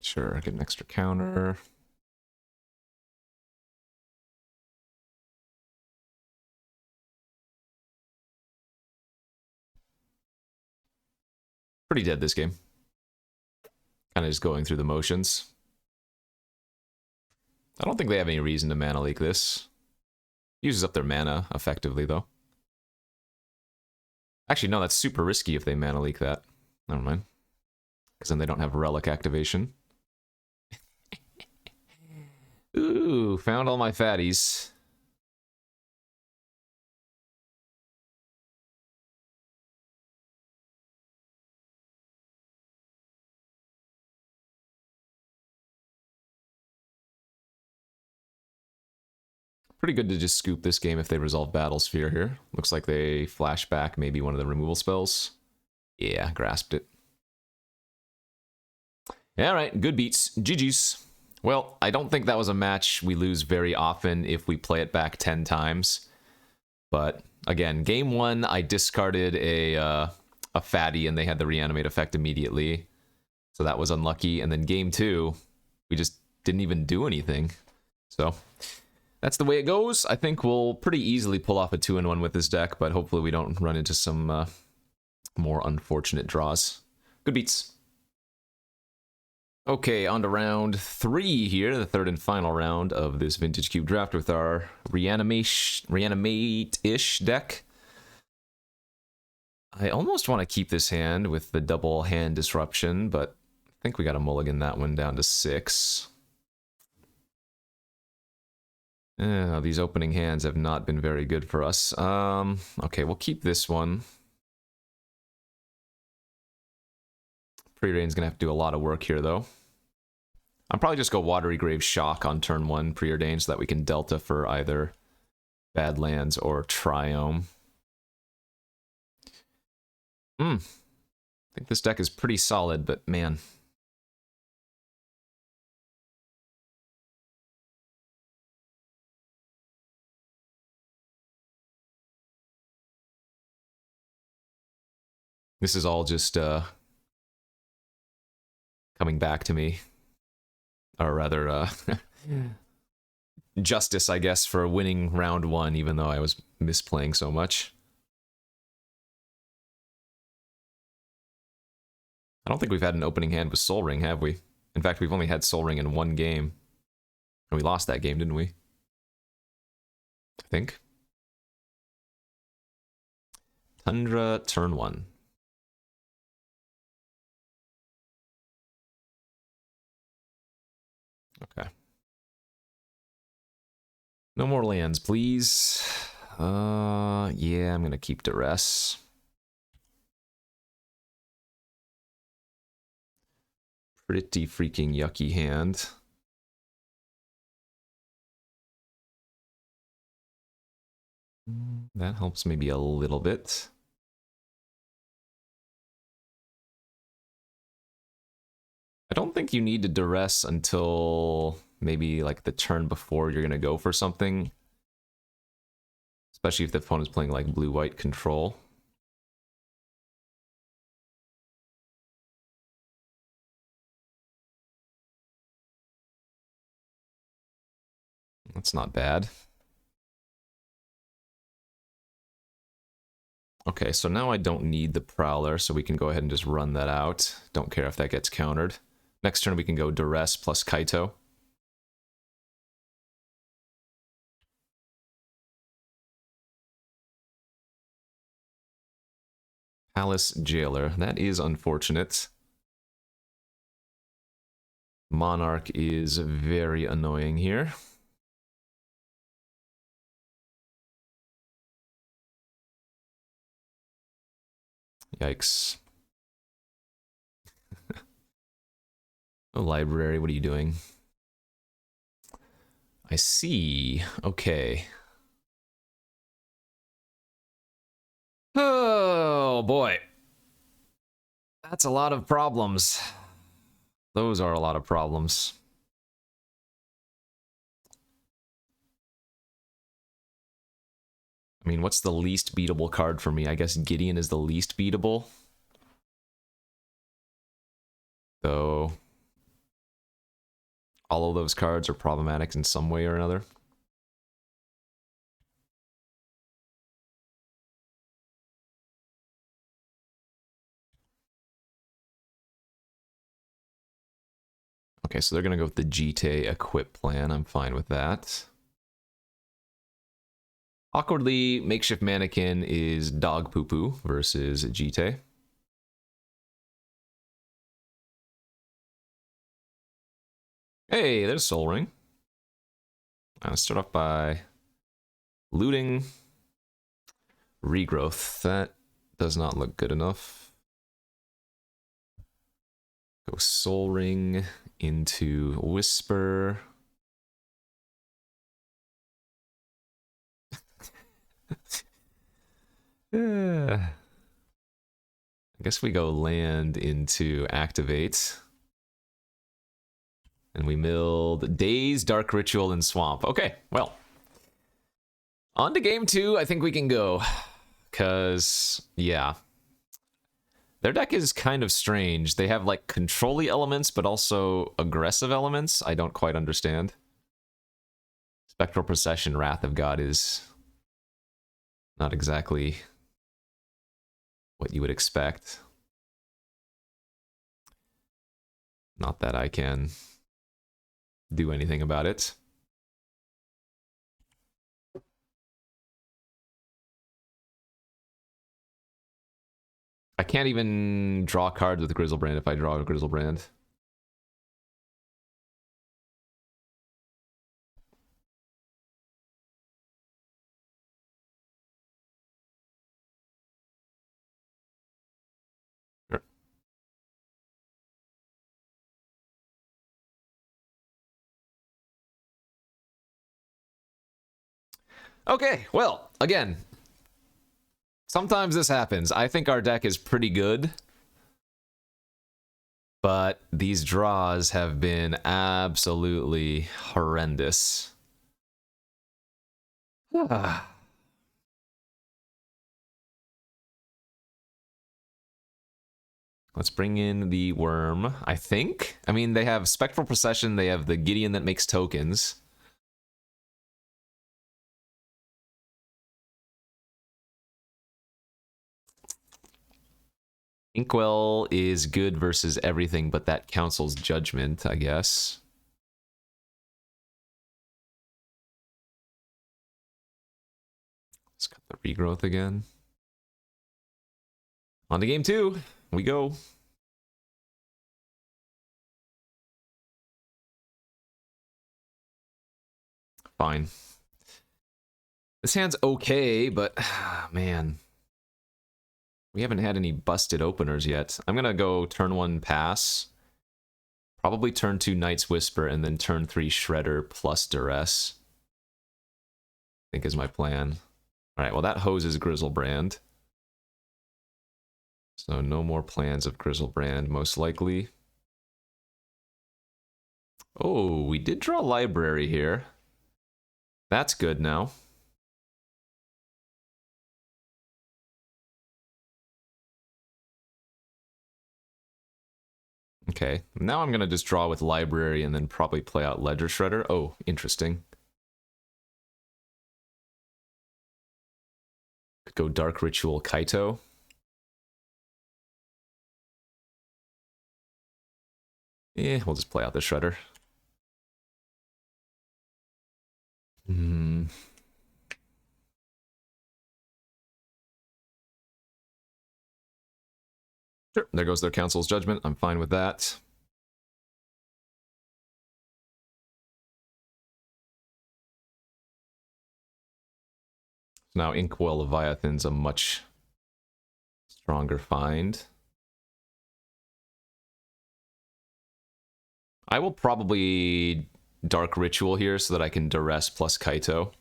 Sure, get an extra counter. Pretty dead this game. Kind of just going through the motions. I don't think they have any reason to mana leak this. Uses up their mana effectively, though. Actually, no, that's super risky if they mana leak that. Never mind. Because then they don't have Relic activation. Ooh, found all my fatties. Pretty good to just scoop this game if they resolve Battlesphere here. Looks like they flash back maybe one of the removal spells. Yeah, grasped it. Alright, good beats. GG's. Well, I don't think that was a match we lose very often if we play it back 10 times. But, again, game 1, I discarded a fatty and they had the reanimate effect immediately. So that was unlucky. And then game 2, we just didn't even do anything. So that's the way it goes. I think we'll pretty easily pull off a 2-1 with this deck, but hopefully we don't run into some more unfortunate draws. Good beats. Okay, on to round 3 here, the third and final round of this Vintage Cube draft with our reanimate-ish deck. I almost want to keep this hand with the double hand disruption, but I think we got to mulligan that one down to 6. These opening hands have not been very good for us. Okay, we'll keep this one. Preordain's going to have to do a lot of work here, though. I'll probably just go Watery Grave Shock on turn 1 Preordain so that we can Delta for either Badlands or Triome. I think this deck is pretty solid, but man. This is all just coming back to me. Or rather, justice, I guess, for winning round 1, even though I was misplaying so much. I don't think we've had an opening hand with Sol Ring, have we? In fact, we've only had Sol Ring in 1 game. And we lost that game, didn't we? I think. Tundra, turn 1. Okay. No more lands, please. Yeah, I'm gonna keep Duress. Pretty freaking yucky hand. That helps maybe a little bit. I don't think you need to duress until maybe like the turn before you're going to go for something. Especially if the opponent's playing like blue-white control. That's not bad. Okay, so now I don't need the Prowler, so we can go ahead and just run that out. Don't care if that gets countered. Next turn we can go Duress plus Kaito. Palace Jailer. That is unfortunate. Monarch is very annoying here. Yikes. Oh, library, what are you doing? I see. Okay. Oh, boy. That's a lot of problems. Those are a lot of problems. I mean, what's the least beatable card for me? I guess Gideon is the least beatable. Though all of those cards are problematic in some way or another. Okay, so they're going to go with the GT equip plan. I'm fine with that. Awkwardly, Makeshift Mannequin is Dog Poo Poo versus GT. Hey, there's Soul Ring. I'll start off by looting Regrowth. That does not look good enough. Go Soul Ring into Whisper. I guess we go land into Activate. And we milled Daze, Dark Ritual, and Swamp. Okay, well. On to game 2, I think we can go. Because, yeah. Their deck is kind of strange. They have, like, control-y elements, but also aggressive elements. I don't quite understand. Spectral Procession, Wrath of God is not exactly what you would expect. Not that I can do anything about it. I can't even draw cards with Grizzlebrand if I draw a Grizzlebrand. Sure. Okay, well, again, sometimes this happens. I think our deck is pretty good, but these draws have been absolutely horrendous. Let's bring in the worm, I think. I mean, they have Spectral Procession, they have the Gideon that makes tokens. Inkwell is good versus everything, but that counsels Judgment, I guess. Let's got the Regrowth again. On to game 2, we go. Fine. This hand's okay, but man. We haven't had any busted openers yet. I'm gonna go turn 1 pass. Probably turn 2 Knight's Whisper, and then turn 3 Shredder plus Duress. I think is my plan. Alright, well that hoses Grizzlebrand. So no more plans of Grizzlebrand, most likely. Oh, we did draw Library here. That's good now. Okay, now I'm gonna just draw with Library and then probably play out Ledger Shredder. Oh, interesting. Could go Dark Ritual Kaito. Yeah, we'll just play out the Shredder. Hmm. Sure, there goes their council's judgment. I'm fine with that. Now Inkwell Leviathan's a much stronger find. I will probably Dark Ritual here so that I can Duress plus Kaito.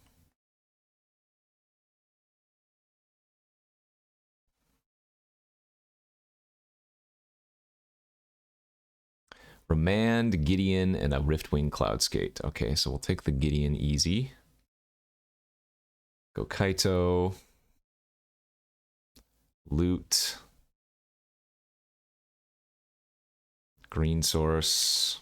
Remand, Gideon, and a Riftwing Cloudskate. Okay, so we'll take the Gideon easy. Go Kaito. Loot. Green source.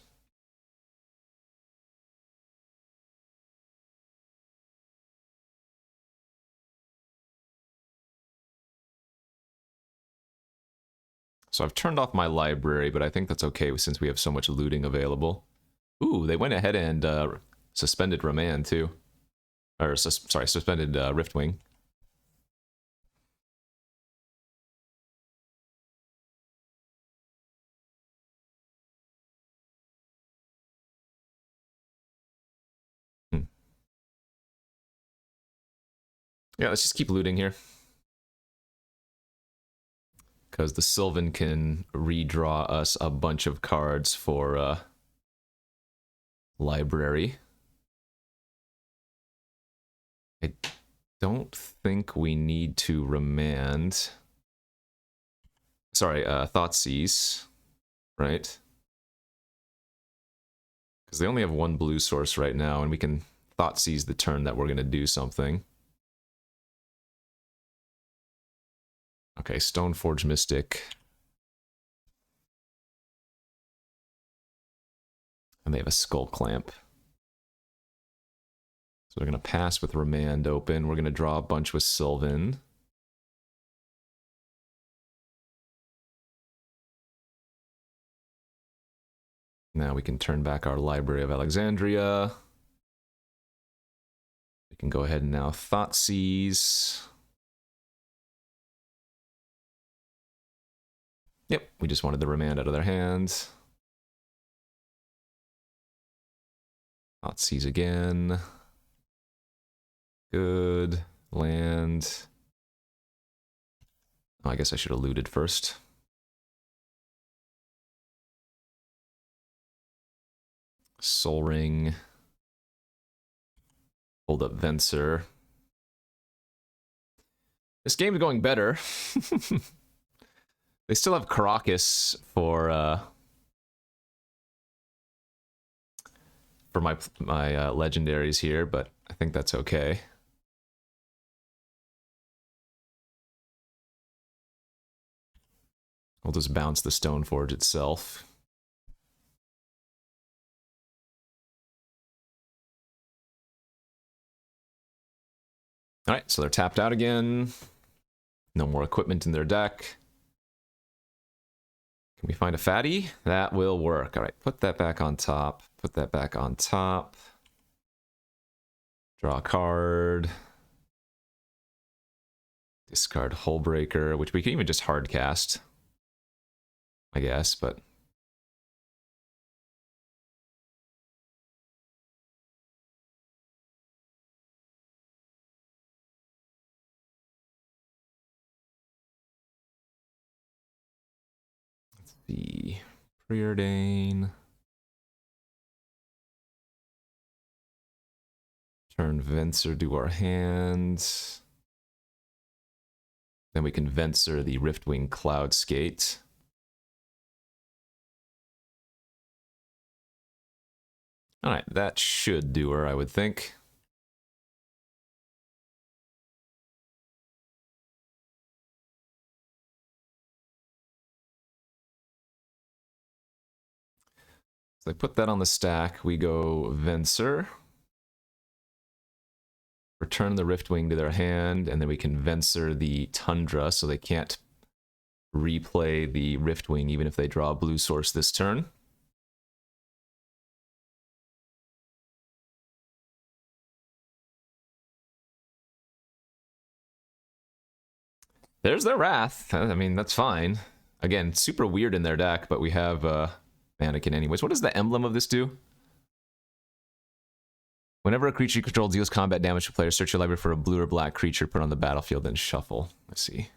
So I've turned off my library, but I think that's okay since we have so much looting available. Ooh, they went ahead and suspended Remand too. Or, sorry, suspended Riftwing. Yeah, let's just keep looting here. Because the Sylvan can redraw us a bunch of cards for library. I don't think we need to remand. Sorry, Thoughtseize, right? Because they only have one blue source right now, and we can Thoughtseize the turn that we're going to do something. Okay, Stoneforge Mystic. And they have a Skull Clamp. So they're going to pass with Remand open. We're going to draw a bunch with Sylvan. Now we can turn back our Library of Alexandria. We can go ahead and now Thoughtseize. Yep, we just wanted the Remand out of their hands. Thoughtseize again. Good. Land. Oh, I guess I should have looted first. Soul Ring. Hold up Venser. This game's going better. They still have Caracas for my legendaries here, but I think that's okay. I'll just bounce the Stoneforge itself. Alright, so they're tapped out again. No more equipment in their deck. Can we find a fatty? That will work. Alright, put that back on top. Put that back on top. Draw a card. Discard Hullbreaker, which we can even just hard cast, I guess, but let's see. Preordain. Turn Venser to our hands. Then we can Venser the Riftwing Cloudskate. Alright, that should do her, I would think. So I put that on the stack. We go Venser. Return the Riftwing to their hand, and then we can Venser the Tundra, so they can't replay the Riftwing even if they draw a blue source this turn. There's their Wrath. I mean, that's fine. Again, super weird in their deck, but we have Mannequin anyways. What does the emblem of this do? Whenever a creature you control deals combat damage to players, search your library for a blue or black creature, put on the battlefield, then shuffle. Let's see.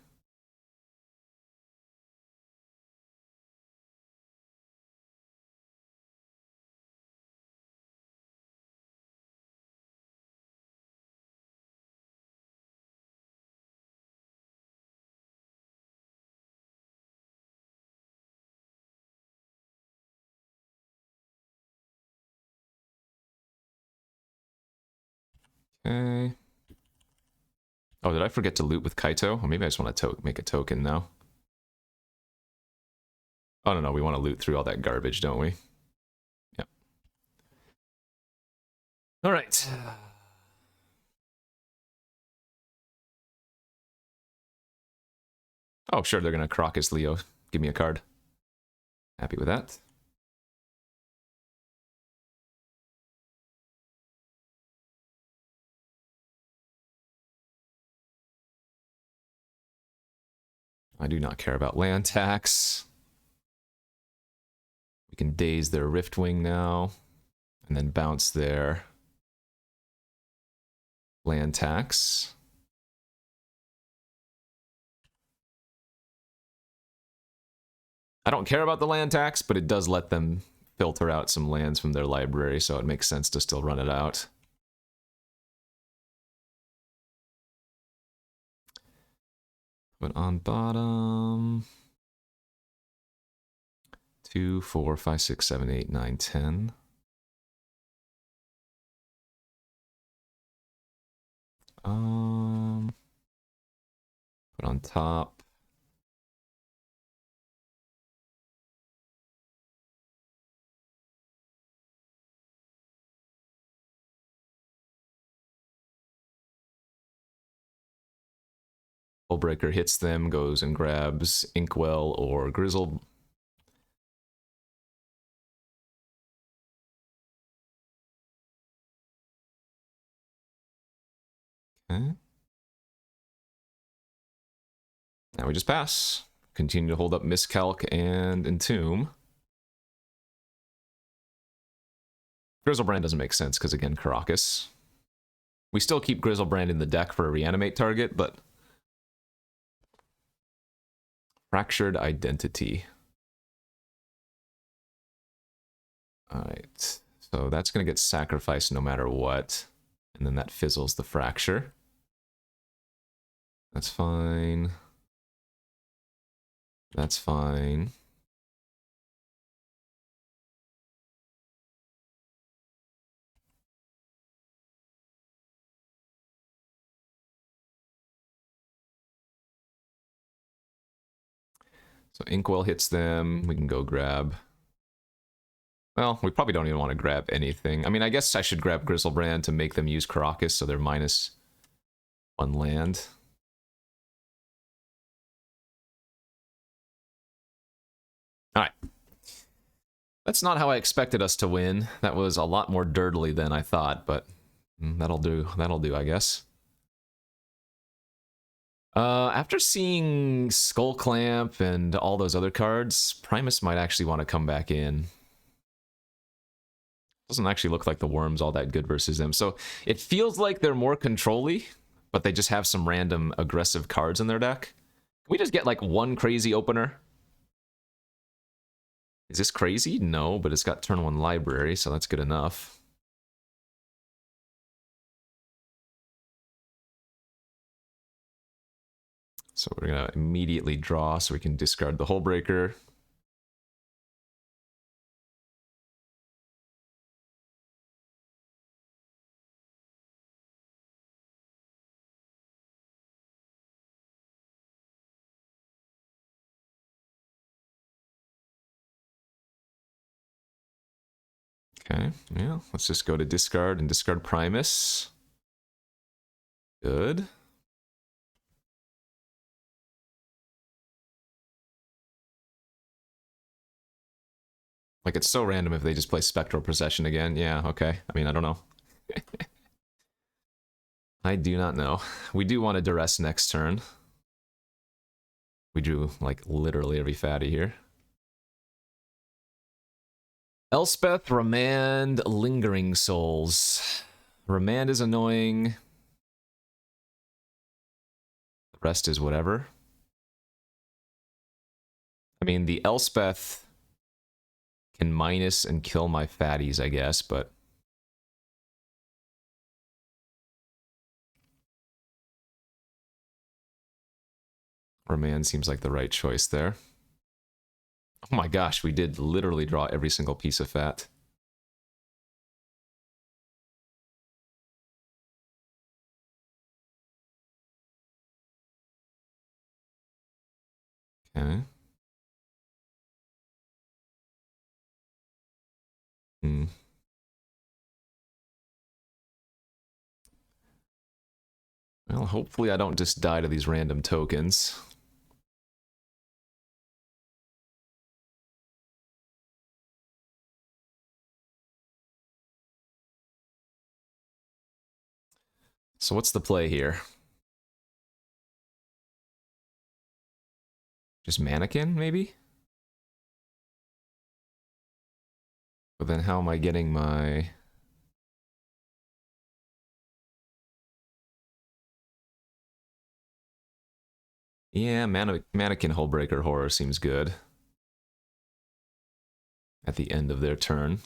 Okay. Oh, did I forget to loot with Kaito? Or maybe I just want to make a token now. Oh, no, we want to loot through all that garbage, don't we? Yep. All right. Oh, sure, they're going to Crocus Leo. Give me a card. Happy with that. I do not care about land tax. We can daze their Riftwing now, and then bounce their land tax. I don't care about the land tax, but it does let them filter out some lands from their library, so it makes sense to still run it out. But on bottom, 2, 4, 5, 6, 7, 8, 9, 10. Put on top. Hullbreaker hits them, goes and grabs Inkwell or Grizzle. Okay. Now we just pass. Continue to hold up Miscalc and Entomb. Grizzlebrand doesn't make sense because, again, Caracas. We still keep Grizzlebrand in the deck for a reanimate target, but... Fractured Identity. Alright, so that's going to get sacrificed no matter what. And then that fizzles the Fracture. That's fine. That's fine. So Inkwell hits them. We can go grab... Well, we probably don't even want to grab anything. I mean, I guess I should grab Grizzlebrand to make them use Caracas, so they're -1 land. Alright. That's not how I expected us to win. That was a lot more dirtily than I thought, but that'll do. That'll do, I guess. After seeing Skull Clamp and all those other cards, Primus might actually want to come back in. Doesn't actually look like the Worm's all that good versus them. So it feels like they're more control-y, but they just have some random aggressive cards in their deck. Can we just get like one crazy opener? Is this crazy? No, but it's got turn 1 library, so that's good enough. So we're gonna immediately draw so we can discard the Hullbreaker. Okay, yeah, let's just go to discard and discard Primus. Good. Like, it's so random if they just play Spectral Procession again. Yeah, okay. I mean, I don't know. I do not know. We do want to duress next turn. We drew, like, literally every fatty here. Elspeth, Remand, Lingering Souls. Remand is annoying. The rest is whatever. I mean, the Elspeth can minus and kill my fatties, I guess, but... Remand seems like the right choice there. Oh my gosh, we did literally draw every single piece of fat. Okay. Well, hopefully I don't just die to these random tokens. So what's the play here? Just mannequin, maybe? But then how am I getting my... Yeah, mannequin Hullbreaker Horror seems good. At the end of their turn.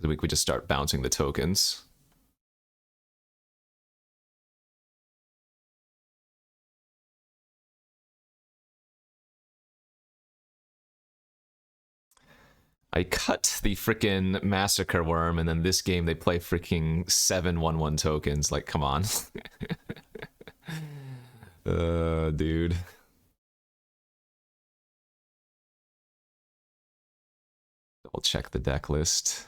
We could just start bouncing the tokens. I cut the frickin' Massacre Worm, and then this game they play fricking 7 1/1 tokens. Like, come on. Dude. I'll check the deck list.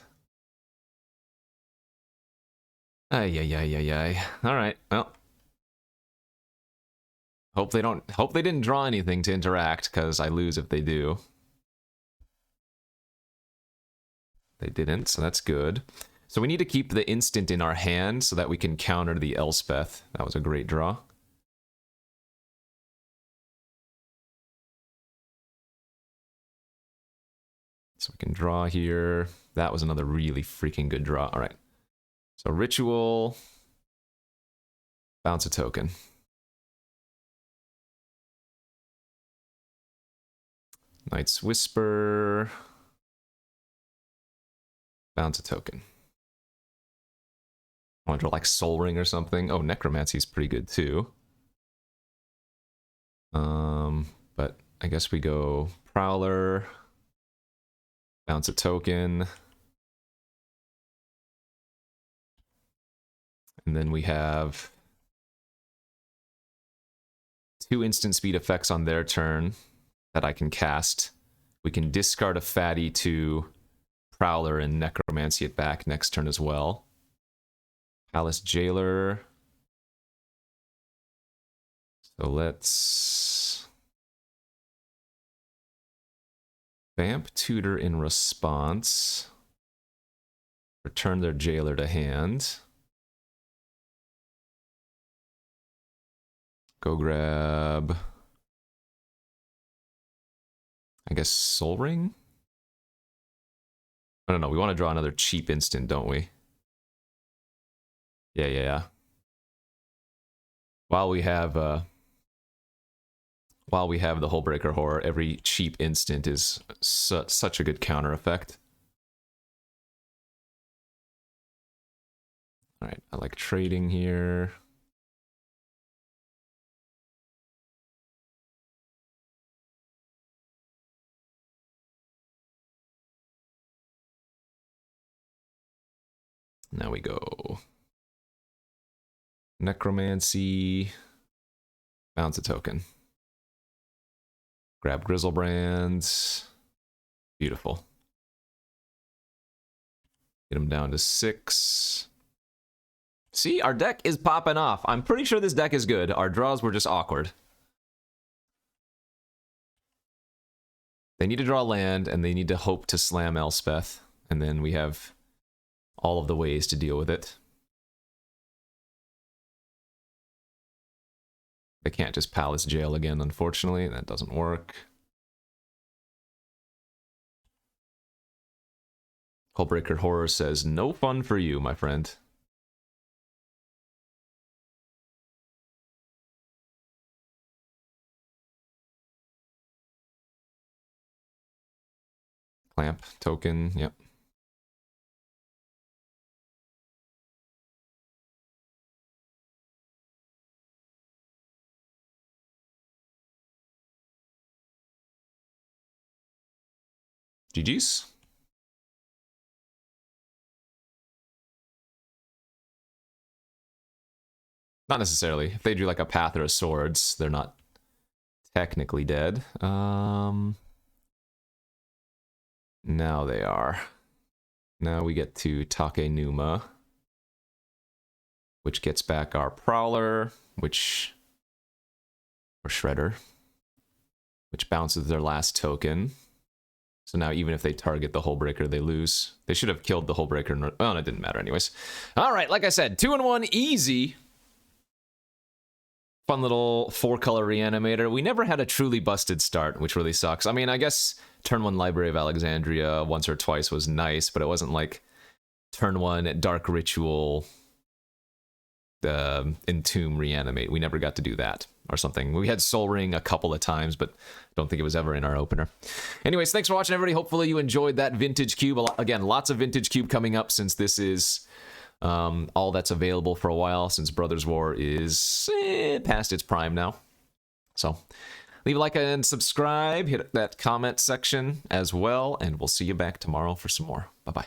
Ay. Alright, well. Hope they didn't draw anything to interact, because I lose if they do. They didn't, so that's good. So we need to keep the instant in our hand so that we can counter the Elspeth. That was a great draw. So we can draw here. That was another really freaking good draw. All right. So Ritual. Bounce a token. Knight's Whisper. Bounce a token. I want to draw like Soul Ring or something. Oh, Necromancy's pretty good too. But I guess we go Prowler. Bounce a token. And then we have 2 instant speed effects on their turn that I can cast. We can discard a fatty to Prowler and Necromancy it back next turn as well. Palace Jailer. So let's Vamp Tutor in response. Return their Jailer to hand. Go grab, I guess, Soul Ring? I don't know, we want to draw another cheap instant, don't we? Yeah. While we have the Hullbreaker Horror, every cheap instant is such a good counter effect. Alright, I like trading here. Now we go Necromancy, bounce a token. Grab Grizzlebrands. Beautiful. Get him down to 6. See, our deck is popping off. I'm pretty sure this deck is good. Our draws were just awkward. They need to draw land, and they need to hope to slam Elspeth. And then we have all of the ways to deal with it. They can't just Palace Jail again, unfortunately. That doesn't work. Hullbreaker Horror says, no fun for you, my friend. Clamp token, yep. GG's. Not necessarily. If they do like a Path or a Swords, they're not technically dead. Now they are. Now we get to Take Numa, which gets back our Prowler, or Shredder, which bounces their last token. So now even if they target the Hullbreaker, they lose. They should have killed the Hullbreaker. Well, it didn't matter anyways. All right, like I said, 2-1, easy. Fun little 4-color Reanimator. We never had a truly busted start, which really sucks. I mean, I guess turn 1 Library of Alexandria once or twice was nice, but it wasn't like turn 1 Dark Ritual Entomb Reanimate. We never got to do that or something. We had Soul Ring a couple of times, but I don't think it was ever in our opener. Anyways, thanks for watching, everybody. Hopefully you enjoyed that Vintage Cube. Again, lots of Vintage Cube coming up since this is all that's available for a while, since Brothers War is past its prime now. So leave a like and subscribe, hit that comment section as well, and we'll see you back tomorrow for some more. Bye-bye.